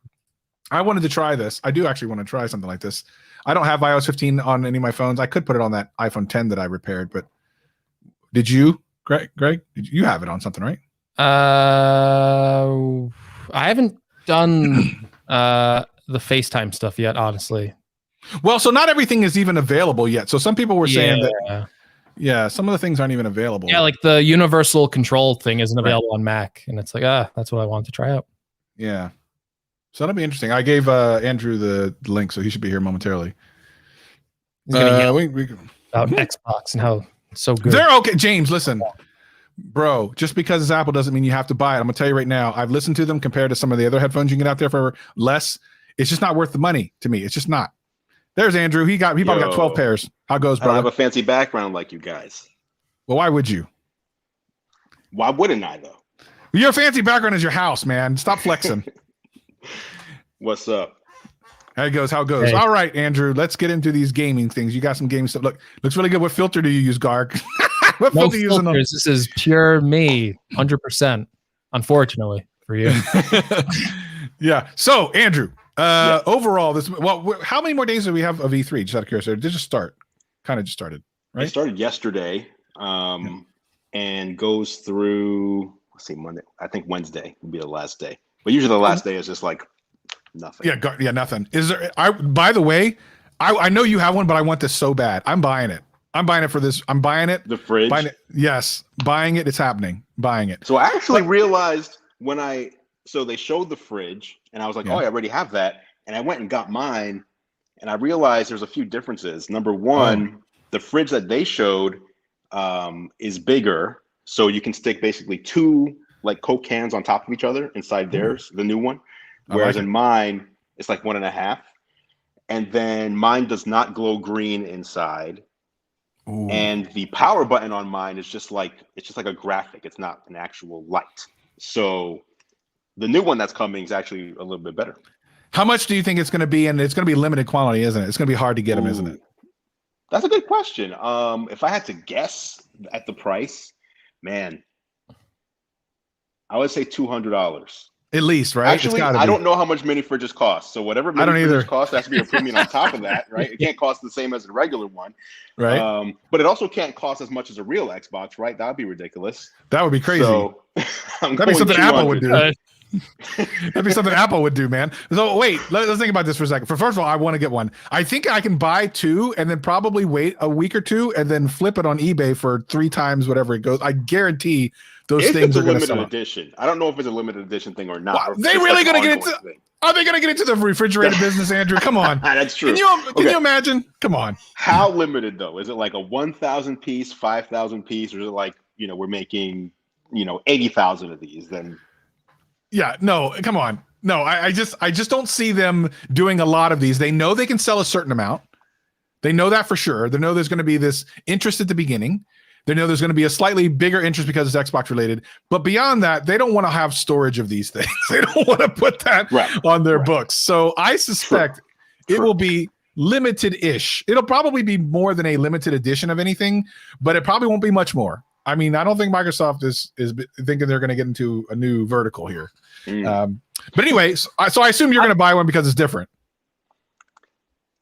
I wanted to try this. I do actually want to try something like this. I don't have iOS 15 on any of my phones. I could put it on that iPhone 10 that I repaired, but did you, Greg? You have it on something, right? I haven't done the FaceTime stuff yet, honestly. Well, so not everything is even available yet. So some people were saying that, some of the things aren't even available. Yeah, like the universal control thing isn't available on Mac, and it's like, that's what I wanted to try out. Yeah, so that'll be interesting. I gave Andrew the link, so he should be here momentarily. About Xbox and how. So good. They're okay. James, listen, bro, just because it's Apple doesn't mean you have to buy it. I'm gonna tell you right now, I've listened to them compared to some of the other headphones you can get out there for less. It's just not worth the money to me. It's just not. There's Andrew. He probably got 12 pairs. How goes, bro? I don't have a fancy background like you guys. Well, why would you? Why wouldn't I though? Your fancy background is your house, man. Stop flexing. What's up? How it goes? How it goes? Hey. All right, Andrew. Let's get into these gaming things. You got some gaming stuff. Look, looks really good. What filter do you use, Garg? What No filter you using? filters. This is pure me, 100%. Unfortunately for you. Yeah. So, Andrew, Yeah. overall, how many more days do we have of E3? Just out of curiosity, did it just start? Kind of just started, It right? started yesterday, and goes through. Let's see, Monday. I think Wednesday will be the last day. But usually the last day is just like nothing. Yeah, nothing. Is there? By the way, I know you have one, but I want this so bad. I'm buying it. I'm buying it for this. I'm buying it. The fridge. Buying it. Yes, buying it. It's happening. Buying it. So I actually realized so they showed the fridge, and I was like, Yeah. oh, I already have that. And I went and got mine, and I realized there's a few differences. Number one, the fridge that they showed is bigger, so you can stick basically two like Coke cans on top of each other inside theirs, the new one. Whereas in mine, it's like 1.5. And then mine does not glow green inside. Ooh. And the power button on mine is just like a graphic. It's not an actual light. So the new one that's coming is actually a little bit better. How much do you think it's going to be? And it's going to be limited quantity, isn't it? It's going to be hard to get them, isn't it? That's a good question. If I had to guess at the price, man, I would say $200. At least, right? Actually, I don't know how much mini fridges cost. So whatever mini fridges cost, there has to be a premium on top of that, right? It can't cost the same as a regular one, right? But it also can't cost as much as a real Xbox, right? That'd be ridiculous. That would be crazy. So that'd be something Apple would do. That'd be something Apple would do, man. So wait, let's think about this for a second. First of all, I want to get one. I think I can buy two and then probably wait a week or two and then flip it on eBay for 3 times whatever it goes. I guarantee those things are going to sell. Edition. I don't know if it's a limited edition thing or not. Well, they really going to get into? Are they going to get into the refrigerator business, Andrew? Come on. That's true. Can you imagine? Come on. How limited though? Is it like a 1,000 piece, 5,000 piece, or is it like we're making 80,000 of these? Then yeah, no, come on. No, I just don't see them doing a lot of these. They know they can sell a certain amount. They know that for sure. They know there's going to be this interest at the beginning. They know there's going to be a slightly bigger interest because it's Xbox related. But beyond that, they don't want to have storage of these things. They don't want to put that on their books. So I suspect it will be limited-ish. It'll probably be more than a limited edition of anything, but it probably won't be much more. I mean, I don't think Microsoft is thinking they're going to get into a new vertical here. But anyway, so I assume you're going to buy one because it's different.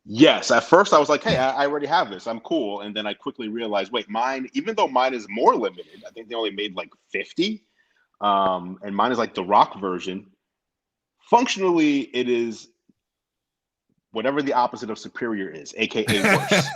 Yes. At first, I was like, hey, I already have this. I'm cool. And then I quickly realized, wait, mine, even though mine is more limited, I think they only made like 50. And mine is like the rock version. Functionally, it is whatever the opposite of superior is, aka worse.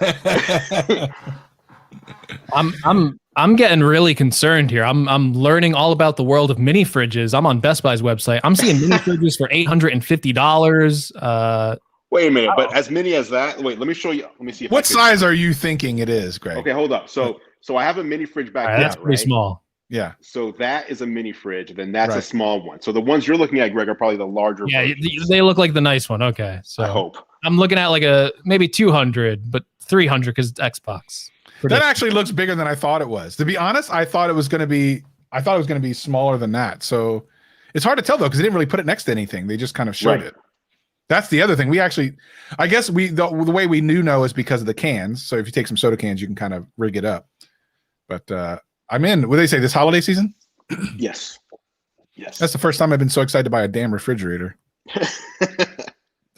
I'm getting really concerned here. I'm learning all about the world of mini fridges. I'm on Best Buy's website. I'm seeing mini fridges for $850. Wait a minute, but as many as that? Wait, let me show you. Let me see. What size are you thinking it is, Greg? Okay, hold up. So I have a mini fridge back there. That's pretty small. Yeah. So that is a mini fridge, then that's a small one. So the ones you're looking at, Greg, are probably the larger. Yeah, versions. they look like the nice one. Okay, so I hope I'm looking at like maybe 200, but 300 because it's Xbox. That actually looks bigger than I thought it was. To be honest, I thought it was going to be smaller than that. So it's hard to tell though because they didn't really put it next to anything. They just kind of showed it. That's the other thing. We actually, I guess the way we know is because of the cans. So if you take some soda cans, you can kind of rig it up. But I'm in. What do they say? This holiday season? Yes. That's the first time I've been so excited to buy a damn refrigerator.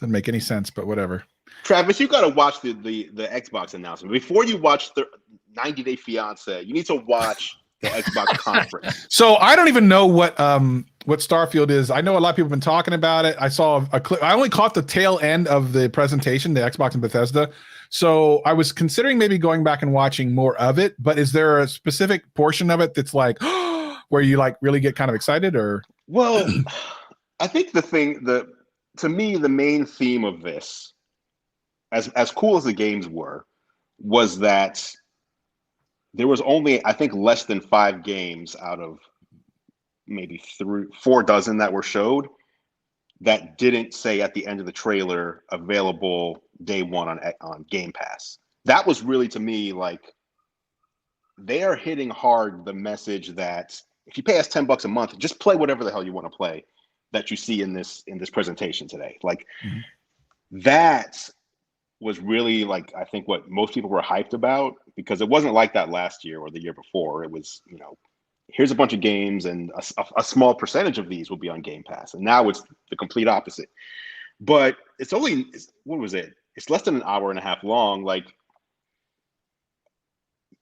Doesn't make any sense, but whatever. Travis, you got to watch the Xbox announcement before you watch the 90 Day Fiance. You need to watch the Xbox conference. So I don't even know what Starfield is. I know a lot of people have been talking about it. I saw a clip. I only caught the tail end of the presentation, the Xbox and Bethesda. So I was considering maybe going back and watching more of it. But is there a specific portion of it that's like where you like really get kind of excited? Or well, I think to me the main theme of this, as cool as the games were, was that there was only, I think, less than 5 games out of maybe 4 dozen that were showed that didn't say at the end of the trailer available day one on Game Pass. That was really, to me, like they are hitting hard the message that if you pay us $10 a month, just play whatever the hell you want to play. that you see in this presentation today. Like Mhm. that was really like I think what most people were hyped about, because it wasn't like that last year or the year before. It was, you know, here's a bunch of games and a small percentage of these will be on Game Pass, and now it's the complete opposite. But it's only, what was it? It's less than an hour and a half long. Like,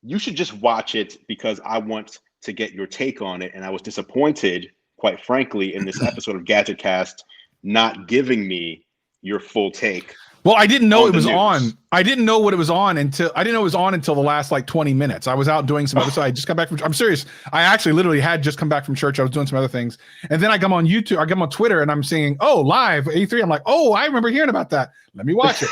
you should just watch it because I want to get your take on it. And I was disappointed, quite frankly, in this episode of Gadget Cast not giving me your full take. Well, I didn't know on it the was news. on. I didn't know what it was on until the last like 20 minutes. I was out doing some other stuff. I just got back from, I'm serious. I actually literally had just come back from church. I was doing some other things. And then I come on YouTube, I come on Twitter and I'm seeing, oh, live A3. I'm like, oh, I remember hearing about that. Let me watch it.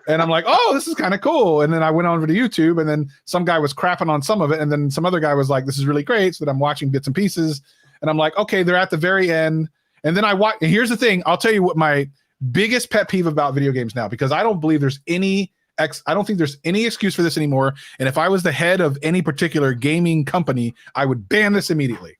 And I'm like, oh, this is kind of cool. And then I went over to YouTube and then some guy was crapping on some of it. And then some other guy was like, this is really great. So that I'm watching bits and pieces. And I'm like, okay, they're at the very end. And then I watch, and here's the thing. I'll tell you what my biggest pet peeve about video games now, because I don't believe there's any I don't think there's any excuse for this anymore. And if I was the head of any particular gaming company, I would ban this immediately.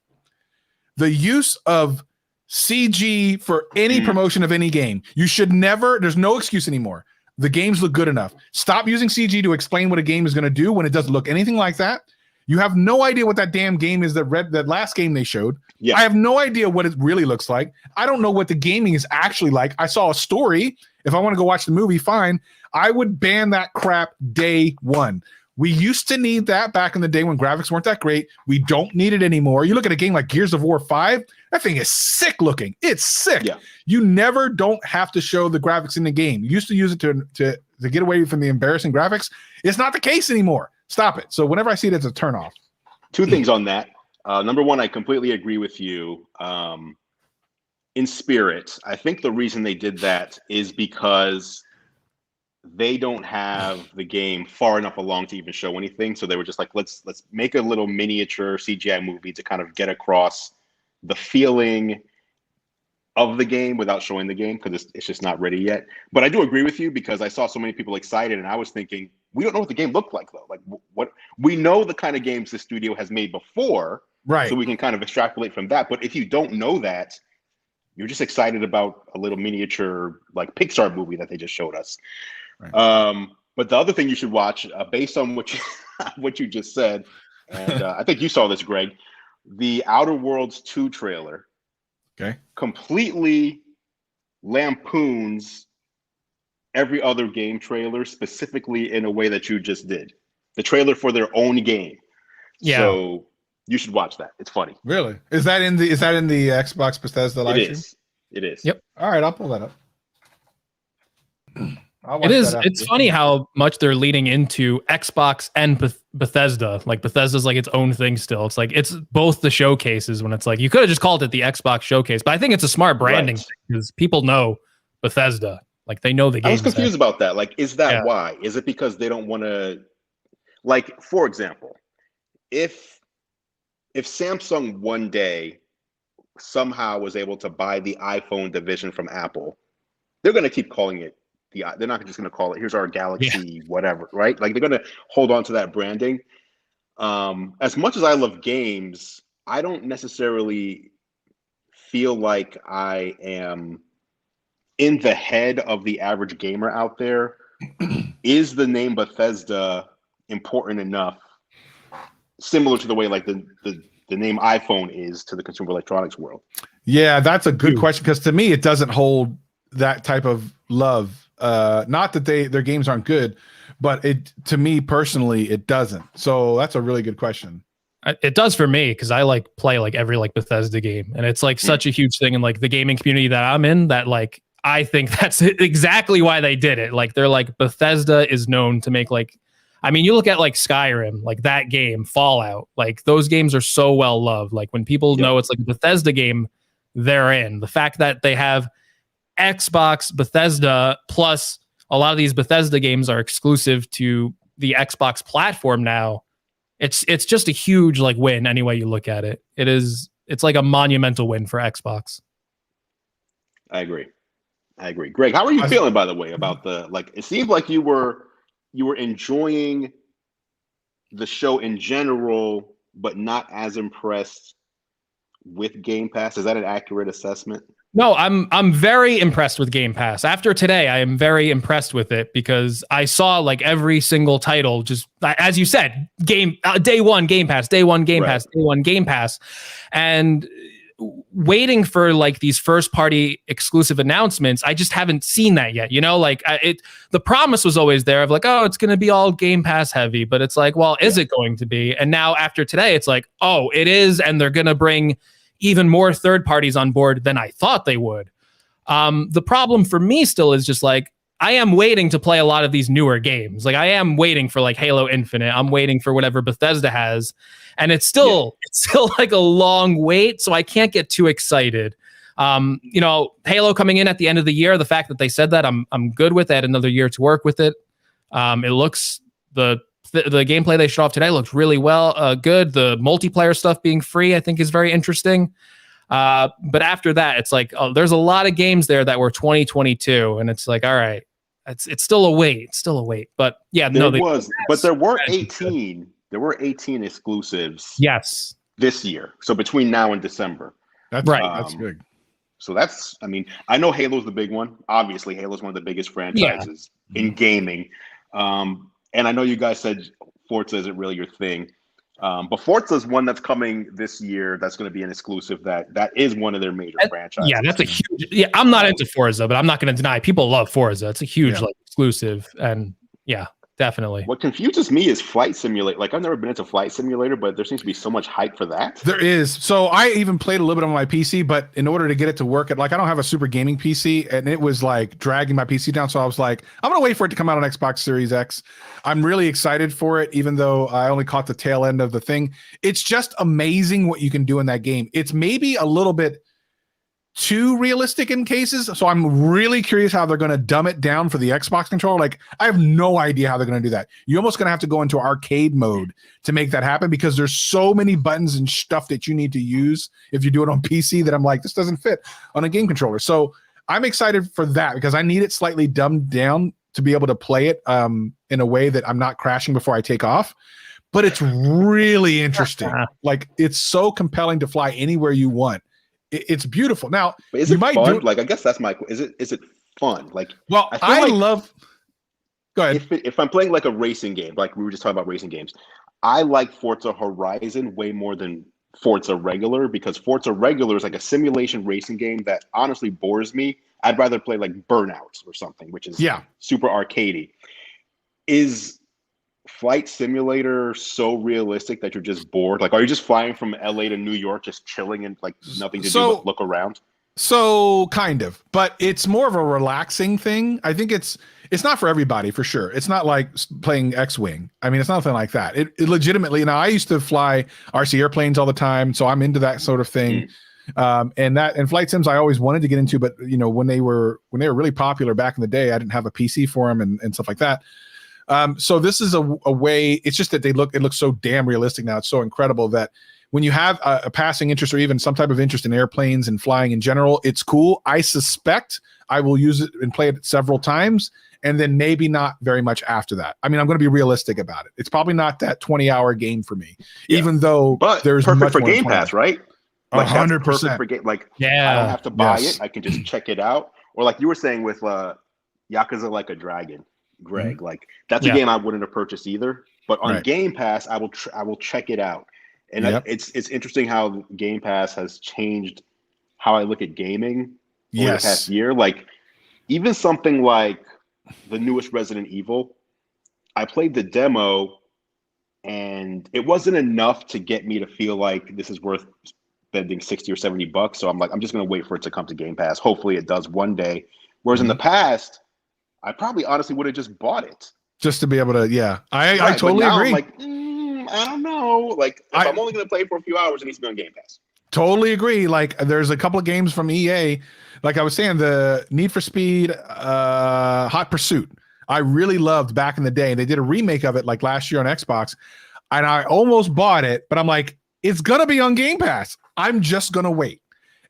The use of CG for any promotion of any game. You should never, there's no excuse anymore. The games look good enough. Stop using CG to explain what a game is going to do when it doesn't look anything like that. You have no idea what that damn game is, that last game they showed. Yeah. I have no idea what it really looks like. I don't know what the gaming is actually like. I saw a story. If I want to go watch the movie, fine. I would ban that crap day one. We used to need that back in the day when graphics weren't that great. We don't need it anymore. You look at a game like Gears of War 5, that thing is sick looking. It's sick. Yeah. You never don't have to show the graphics in the game. You used to use it to get away from the embarrassing graphics. It's not the case anymore. Stop it. So whenever I see it, it's a turnoff. Two things on that. Number one, I completely agree with you. In spirit, I think the reason they did that is because they don't have the game far enough along to even show anything. So they were just like, let's make a little miniature CGI movie to kind of get across the feeling of the game without showing the game, because it's just not ready yet. But I do agree with you, because I saw so many people excited and I was thinking, we don't know what the game looked like though. Like, what we know the kind of games the studio has made before, right? So we can kind of extrapolate from that. But if you don't know that, you're just excited about a little miniature like Pixar movie that they just showed us. Right. But the other thing you should watch, based on what you what you just said, and I think you saw this, Greg, the Outer Worlds 2 trailer. Okay. Completely lampoons every other game trailer, specifically in a way that you just did. The trailer for their own game. Yeah. So you should watch that. It's funny. Really? Is that in the Xbox Bethesda live stream? It is. Yep. All right, I'll pull that up. It is. It's funny how much they're leading into Xbox and Bethesda. Like Bethesda's like its own thing still. It's like it's both the showcases, when it's like you could have just called it the Xbox showcase, but I think it's a smart branding thing, because people know Bethesda. Like they know the game. I was confused about that. Like, is that why? Is it because they don't want to? Like, for example, if Samsung one day somehow was able to buy the iPhone division from Apple, they're going to keep calling it they're not just going to call it, here's our Galaxy, whatever, right? Like, they're going to hold on to that branding. As much as I love games, I don't necessarily feel like I am in the head of the average gamer out there. Is the name Bethesda important enough, similar to the way like the name iPhone is to the consumer electronics world? Yeah, that's a good question, because to me it doesn't hold that type of love. Not that their games aren't good, but to me personally it doesn't. So that's a really good question. It does for me, because I like play like every like Bethesda game, and it's like such a huge thing in like the gaming community that I'm in, that like I think that's exactly why they did it. Like they're like, Bethesda is known to make like, I mean, you look at like Skyrim, like that game, Fallout, like those games are so well loved. Like when people know it's like a Bethesda game, they're in. The fact that they have Xbox, Bethesda, plus a lot of these Bethesda games are exclusive to the Xbox platform now. It's just a huge like win any way you look at it. It's like a monumental win for Xbox. I agree. Greg, how are you feeling, by the way, about it seemed like you were enjoying the show in general, but not as impressed with Game Pass. Is that an accurate assessment? No, I'm very impressed with Game Pass. After today, I am very impressed with it because I saw like every single title, just as you said, day one Game Pass, day one Game Pass, day one Game Pass, and waiting for like these first party exclusive announcements. I just haven't seen that yet. You know, like the promise was always there of like, oh, it's going to be all Game Pass heavy, but it's like, well, is it going to be? And now after today, it's like, oh, it is, and they're going to bring even more third parties on board than I thought they would. The problem for me still is just like, I am waiting to play a lot of these newer games. Like I am waiting for like Halo Infinite. I'm waiting for whatever Bethesda has. And it's still like a long wait. So I can't get too excited. You know, Halo coming in at the end of the year, the fact that they said that, I'm good with that. Another year to work with it. It looks, the gameplay they showed off today looks really good. The multiplayer stuff being free, I think, is very interesting. But after that, it's like, oh, there's a lot of games there that were 2022, and it's like, all right, it's still a wait. It's still a wait. But yeah, there were 18. There were 18 exclusives. Yes, this year. So between now and December. That's right. That's big. So that's, I mean, I know Halo's the big one. Obviously, Halo's one of the biggest franchises in gaming. And I know you guys said Forza isn't really your thing. But Forza's one that's coming this year that's going to be an exclusive that is one of their major franchises. Yeah, that's a huge... Yeah, I'm not into Forza, but I'm not going to deny people love Forza. It's a huge like exclusive. And yeah, definitely. What confuses me is Flight Simulator. Like, I've never been into Flight Simulator, but there seems to be so much hype for that. There is. So I even played a little bit on my PC, but in order to get it to work, I don't have a super gaming PC, and it was like dragging my PC down. So I was like, I'm going to wait for it to come out on Xbox Series X. I'm really excited for it, even though I only caught the tail end of the thing. It's just amazing what you can do in that game. It's maybe a little bit too realistic in cases, so I'm really curious how they're going to dumb it down for the Xbox controller. Like, I have no idea how they're going to do that. You're almost going to have to go into arcade mode to make that happen, because there's so many buttons and stuff that you need to use if you do it on PC that I'm like, this doesn't fit on a game controller. So I'm excited for that, because I need it slightly dumbed down to be able to play it in a way that I'm not crashing before I take off. But it's really interesting. Like, it's so compelling to fly anywhere you want. It's beautiful. Now, but is it fun? Like, I guess that's my. Is it fun? Like, well, I love. Go ahead. If I'm playing like a racing game, like we were just talking about racing games, I like Forza Horizon way more than Forza Regular, because Forza Regular is like a simulation racing game that honestly bores me. I'd rather play like Burnout or something, which is super arcadey. Is Flight Simulator so realistic that you're just bored? Like, are you just flying from LA to New York, just chilling and like nothing to do but look around? So kind of, but it's more of a relaxing thing. I think it's not for everybody, for sure. It's not like playing X-Wing. I mean, it's nothing like that. It legitimately, now I used to fly RC airplanes all the time, so I'm into that sort of thing. And flight sims I always wanted to get into, but you know, when they were really popular back in the day, I didn't have a PC for them and stuff like that. So this is a way. It's just that it looks so damn realistic now. It's so incredible that when you have a passing interest or even some type of interest in airplanes and flying in general, it's cool. I suspect I will use it and play it several times, and then maybe not very much after that. I mean, I'm going to be realistic about it. It's probably not that 20-hour game for me, even though there's perfect much for more Game Pass, right? Like, 100%. Perfect for game. Like, I don't have to buy it. I can just check it out. Or like you were saying with Yakuza Like a Dragon, Greg, like that's a game I wouldn't have purchased either, but on Game Pass I will check it out. And it's interesting how Game Pass has changed how I look at gaming over the past year. Like, even something like the newest Resident Evil, I played the demo and it wasn't enough to get me to feel like this is worth spending $60 or $70. So I'm like, I'm just going to wait for it to come to Game Pass. Hopefully it does one day. Whereas in the past, I probably honestly would have just bought it just to be able to. I totally agree. I'm like, I don't know. Like, if I'm only going to play for a few hours, it needs to be on Game Pass. Totally agree. Like, there's a couple of games from EA, like I was saying, the Need for Speed, Hot Pursuit, I really loved back in the day. They did a remake of it like last year on Xbox, and I almost bought it, but I'm like, it's gonna be on Game Pass. I'm just gonna wait.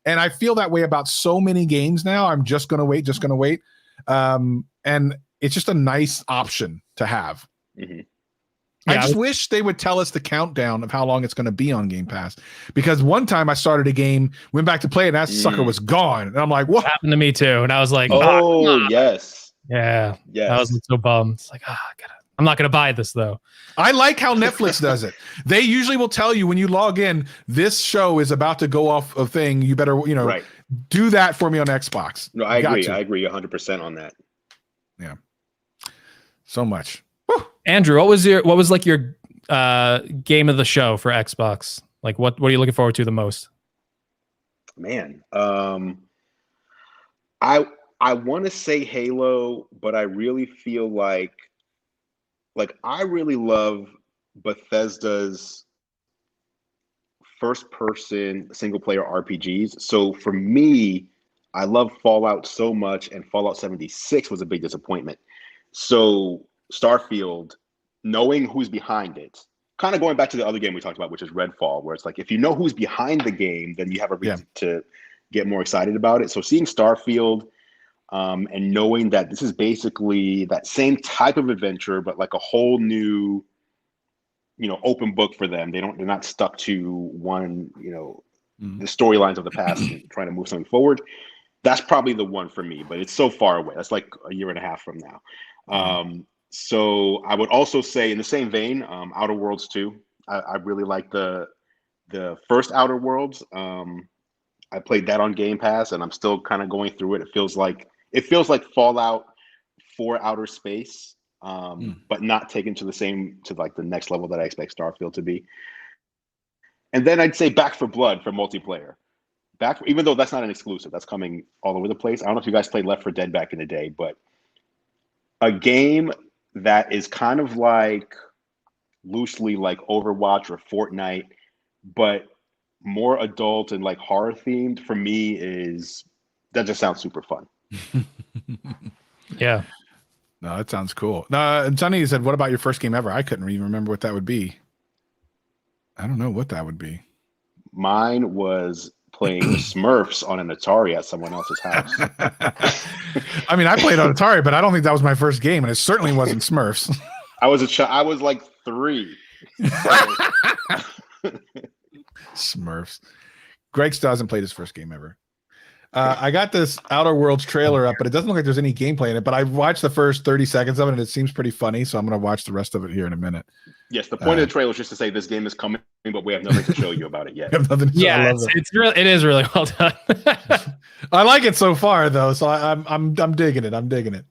And I feel that way about so many games now. I'm just gonna wait. And it's just a nice option to have. I just wish they would tell us the countdown of how long it's going to be on Game Pass. Because one time I started a game, went back to play it, and that sucker was gone. And I'm like, what? Happened to me too. And I was like, oh, yes. Yeah. Yes. I was so bummed. It's like, I'm not going to buy this though. I like how Netflix does it. They usually will tell you when you log in, this show is about to go off a thing. You better, do that for me on Xbox. No, I agree. I agree 100% on that. Yeah. So much. Andrew, what was your game of the show for Xbox? Like what are you looking forward to the most? Man, I want to say Halo, but I really feel like I really love Bethesda's first person single player RPGs. So for me, I love Fallout so much, and Fallout 76 was a big disappointment. So Starfield, knowing who's behind it, kind of going back to the other game we talked about, which is Redfall, where it's like, if you know who's behind the game, then you have a reason to get more excited about it. So seeing Starfield and knowing that this is basically that same type of adventure, but like a whole new, open book for them. They're not stuck to one, the storylines of the past and trying to move something forward. That's probably the one for me, but it's so far away. That's like a year and a half from now. So I would also say, in the same vein, Outer Worlds 2. I really like the first Outer Worlds. I played that on Game Pass, and I'm still kind of going through it. It feels like Fallout for outer space, but not taken to the next level that I expect Starfield to be. And then I'd say Back 4 Blood for multiplayer. Even though that's not an exclusive, that's coming all over the place. I don't know if you guys played Left 4 Dead back in the day, but a game that is kind of like loosely like Overwatch or Fortnite, but more adult and like horror themed, for me that just sounds super fun. Yeah. No, that sounds cool. No, and Sonny said, what about your first game ever? I couldn't even remember what that would be. I don't know what that would be. Mine was playing Smurfs on an Atari at someone else's house. I mean, I played on Atari, but I don't think that was my first game, and it certainly wasn't Smurfs. I was like 3. Smurfs. Greg still hasn't played his first game ever. I got this Outer Worlds trailer up, but it doesn't look like there's any gameplay in it. But I watched the first 30 seconds of it, and it seems pretty funny. So I'm going to watch the rest of it here in a minute. Yes, the point of the trailer is just to say this game is coming, but we have nothing to show you about it yet. Yeah, it is really well done. I like it so far, though. So I'm digging it. I'm digging it.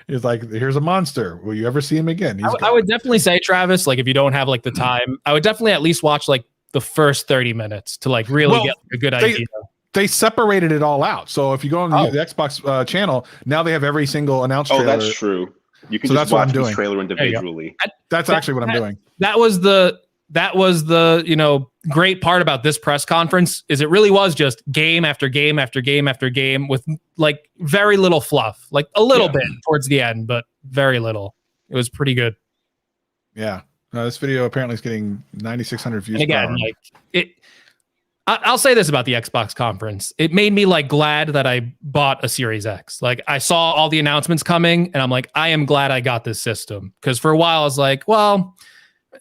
It's like, here's a monster. Will you ever see him again? I would definitely say, Travis, like if you don't have like the time, I would definitely at least watch like the first 30 minutes to like really get a good idea. They separated it all out. So if you go on the Xbox channel, now they have every single announced trailer. Oh, that's true. You can just watch each trailer individually. That's actually what I'm doing. That was the great part about this press conference, is it really was just game after game after game after game with like very little fluff, like a little bit towards the end, but very little. It was pretty good. Yeah. This video apparently is getting 9,600 views. And again, I'll say this about the Xbox conference. It made me like glad that I bought a Series X. Like I saw all the announcements coming and I'm like, I am glad I got this system. Because for a while I was like, well,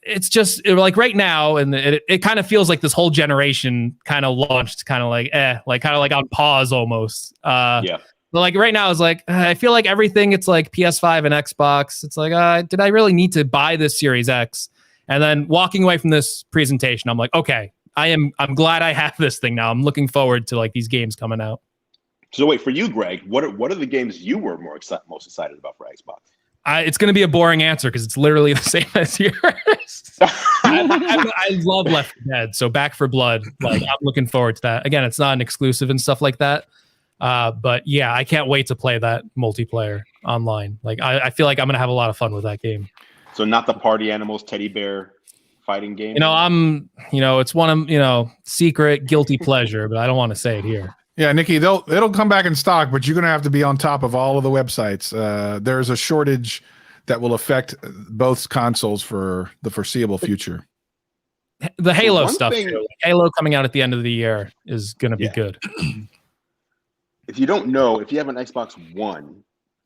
it's just like right now. And it kind of feels like this whole generation kind of launched kind of like, kind of like on pause almost. But like right now, it's like, I feel like everything, it's like PS5 and Xbox. It's like, did I really need to buy this Series X? And then walking away from this presentation, I'm like, okay, I'm glad I have this thing now. I'm looking forward to like these games coming out. So wait, for you, Greg, what are the games you were most excited about for Xbox? It's going to be a boring answer because it's literally the same as yours. I love Left 4 Dead, so Back 4 Blood. Like I'm looking forward to that. Again, it's not an exclusive and stuff like that. But yeah, I can't wait to play that multiplayer online. Like I feel like I'm going to have a lot of fun with that game. So not the Party Animals teddy bear fighting game? It's one of, secret guilty pleasure, but I don't want to say it here. Yeah, Nikki, it'll come back in stock, but you're going to have to be on top of all of the websites. There's a shortage that will affect both consoles for the foreseeable future. The Halo stuff, too. Halo coming out at the end of the year is going to be good. If you don't know, if you have an Xbox One,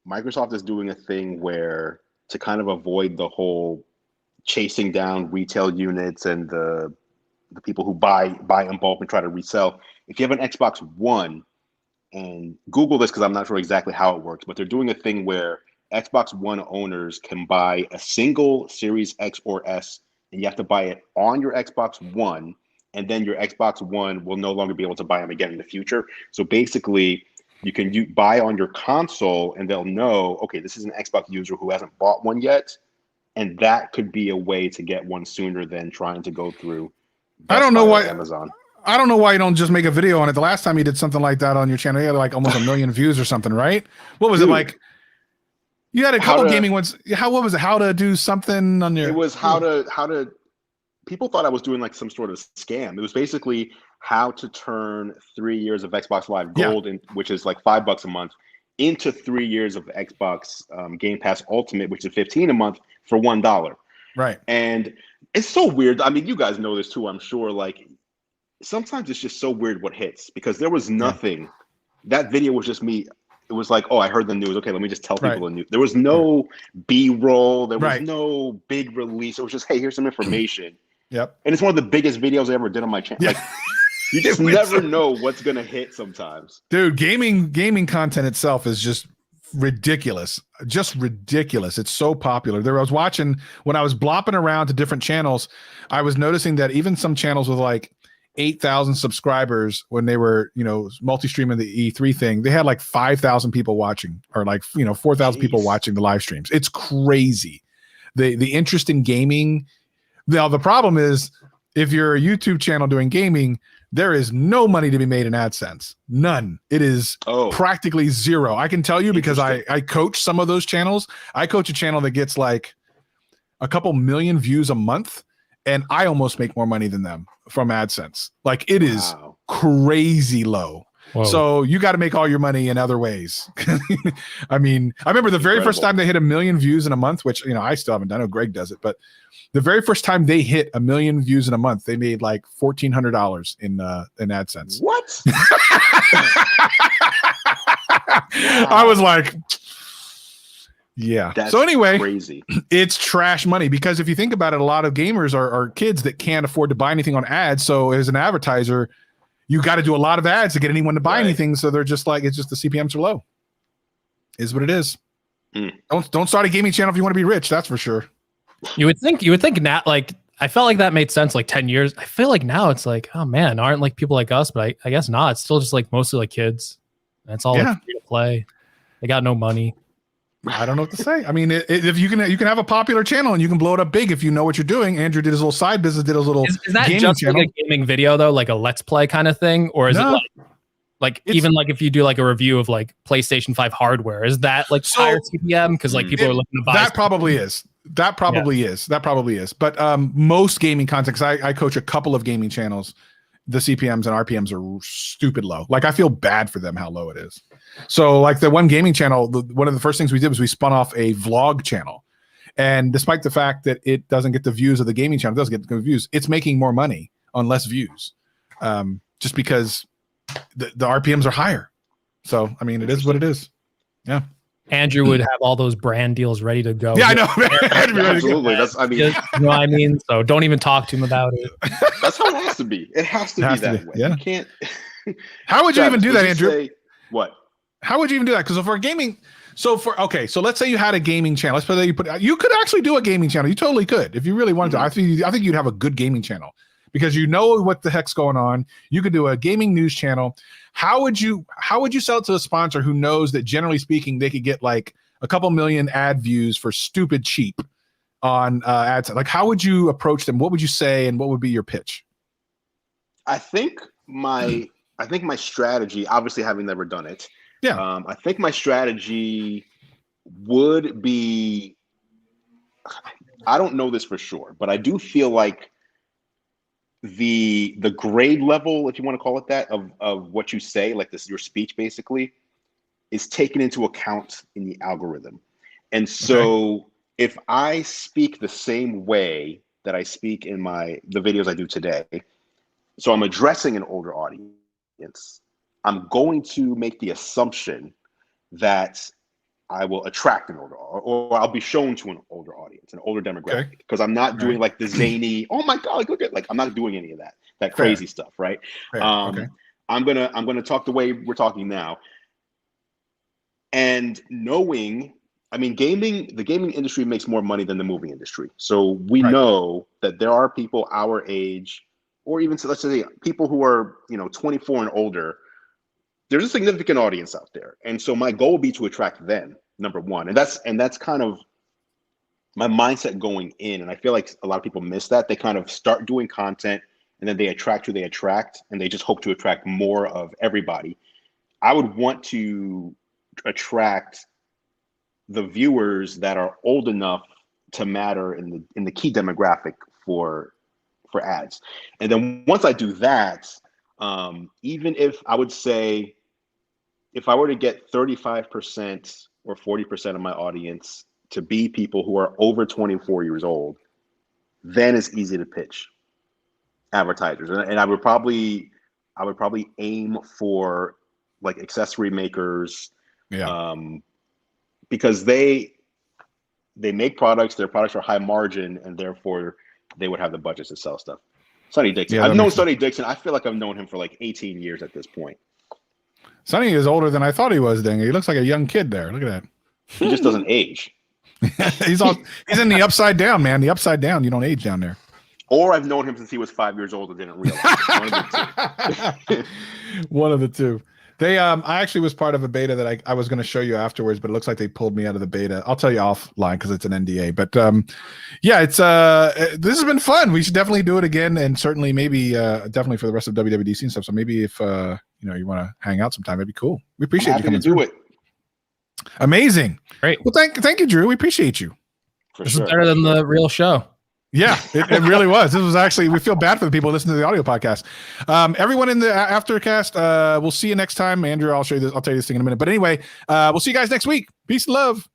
Microsoft is doing a thing where, to kind of avoid the whole chasing down retail units and the people who buy in bulk and try to resell. If you have an Xbox One, and Google this because I'm not sure exactly how it works, but they're doing a thing where Xbox One owners can buy a single Series X or S, and you have to buy it on your Xbox One, and then your Xbox One will no longer be able to buy them again in the future. So basically, you can buy on your console, and they'll know, okay, this is an Xbox user who hasn't bought one yet, and that could be a way to get one sooner than trying to go through Best I don't know Buy or why Amazon. I don't know why you don't just make a video on it. The last time you did something like that on your channel, you had like almost 1 million views or something, right? What was it like? You had a couple gaming ones. What was it? How to do something on your? It was how to. People thought I was doing like some sort of scam. It was basically how to turn 3 years of Xbox Live Gold, which is like $5 a month, into 3 years of Xbox Game Pass Ultimate, which is $15 a month for $1. Right. And it's so weird. I mean, you guys know this too, I'm sure. Like, sometimes it's just so weird what hits, because there was nothing. That video was just me. It was like, oh, I heard the news. Okay, let me just tell people the news. There was no B-roll. There was no big release. It was just, hey, here's some information. Yep. And it's one of the biggest videos I ever did on my channel. Like, you just never know what's gonna hit sometimes. Dude, gaming content itself is just ridiculous. Just ridiculous. It's so popular. There I was watching when I was blopping around to different channels, I was noticing that even some channels with like 8,000 subscribers, when they were, multi-streaming the E3 thing, they had like 5,000 people watching, or like, 4,000 people watching the live streams. It's crazy. The interest in gaming. Now, the problem is, if you're a YouTube channel doing gaming, there is no money to be made in AdSense. None. It is practically zero. I can tell you because I coach some of those channels. I coach a channel that gets like a couple million views a month, and I almost make more money than them from AdSense. Like, it is crazy low. Whoa. So you got to make all your money in other ways. I mean, I remember the very first time they hit 1 million views in a month, which, I still haven't done. I know Greg does it, but the very first time they hit 1 million views in a month, they made like $1,400 in AdSense. What? I was like, yeah. That's so anyway, crazy. It's trash money, because if you think about it, a lot of gamers are kids that can't afford to buy anything on ads. So as an advertiser, you got to do a lot of ads to get anyone to buy anything. So they're just like, it's just the CPMs are low. Is what it is. Don't start a gaming channel if you want to be rich. That's for sure. You would think now, like, I felt like that made sense like 10 years. I feel like now it's like, oh man, aren't like people like us, but I guess not. It's still just like mostly like kids. And it's all like free to play. They got no money. I don't know what to say. I mean, if you can have a popular channel and you can blow it up big if you know what you're doing. Andrew did his little side business, did his little is that gaming just channel. like a gaming video though, like a let's play kind of thing, or is it like even like if you do like a review of like PlayStation 5 hardware, is that like higher CPM because like people are looking to buy? That probably is. That probably is. But most gaming content, because I coach a couple of gaming channels, the CPMs and RPMs are stupid low. Like, I feel bad for them how low it is. So like the one gaming channel, one of the first things we did was we spun off a vlog channel. And despite the fact that it doesn't get the views of the gaming channel, it doesn't get the views, it's making more money on less views, just because the RPMs are higher. So, I mean, it is what it is. Yeah. Andrew would have all those brand deals ready to go. Yeah, I know. Absolutely. That's, I mean, you know what I mean? So don't even talk to him about it. That's how it has to be. It has to be that way. Yeah. You can't. How would you even do that, Andrew? What? How would you even do that? Because for gaming, so let's say you had a gaming channel. Let's say you could actually do a gaming channel. You totally could if you really wanted to. I think you'd have a good gaming channel, because you know what the heck's going on. You could do a gaming news channel. How would you sell it to a sponsor who knows that, generally speaking, they could get like a couple million ad views for stupid cheap on ads? Like, how would you approach them? What would you say, and what would be your pitch? I think my strategy, obviously having never done it, I think my strategy would be, I don't know this for sure, but I do feel like the grade level, if you want to call it that, of what you say, like this, your speech basically, is taken into account in the algorithm. And so if I speak the same way that I speak in the videos I do today, so I'm addressing an older audience, I'm going to make the assumption that I will attract an older, or I'll be shown to an older audience, an older demographic, because I'm not doing like the zany, oh my god, like, look at, like, I'm not doing any of that crazy stuff, right? Okay. I'm gonna talk the way we're talking now, and knowing, I mean, the gaming industry makes more money than the movie industry, so we know that there are people our age, or even, so let's say, people who are 24 and older. There's a significant audience out there, and so my goal would be to attract them, number one, and that's kind of my mindset going in. And I feel like a lot of people miss that. They kind of start doing content, and then they attract who they attract, and they just hope to attract more of everybody. I would want to attract the viewers that are old enough to matter in the key demographic for ads. And then once I do that, even if I would say, if I were to get 35% or 40% of my audience to be people who are over 24 years old, then it's easy to pitch advertisers. And I would probably aim for like accessory makers, because they make products, their products are high margin, and therefore they would have the budgets to sell stuff. Sonny Dixon. I've known Sonny Dixon. I feel like I've known him for like 18 years at this point. Sonny is older than I thought he was. Dang, he looks like a young kid there. Look at that. He just doesn't age. He's in the upside down, man. The upside down. You don't age down there. Or I've known him since he was 5 years old and didn't realize. One of the two. One of the two. They I actually was part of a beta that I was going to show you afterwards, but it looks like they pulled me out of the beta. I'll tell you offline because it's an NDA. But yeah, it's this has been fun. We should definitely do it again, and certainly maybe definitely for the rest of WWDC and stuff. So maybe if you want to hang out sometime, it'd be cool. We appreciate you coming through. It. Amazing. Great. Well, thank you, Drew. We appreciate you. This is better than the real show. Yeah, it really was. This was actually, we feel bad for the people listening to the audio podcast. Everyone in the aftercast, we'll see you next time. Andrew, I'll tell you this thing in a minute. But anyway, we'll see you guys next week. Peace and love.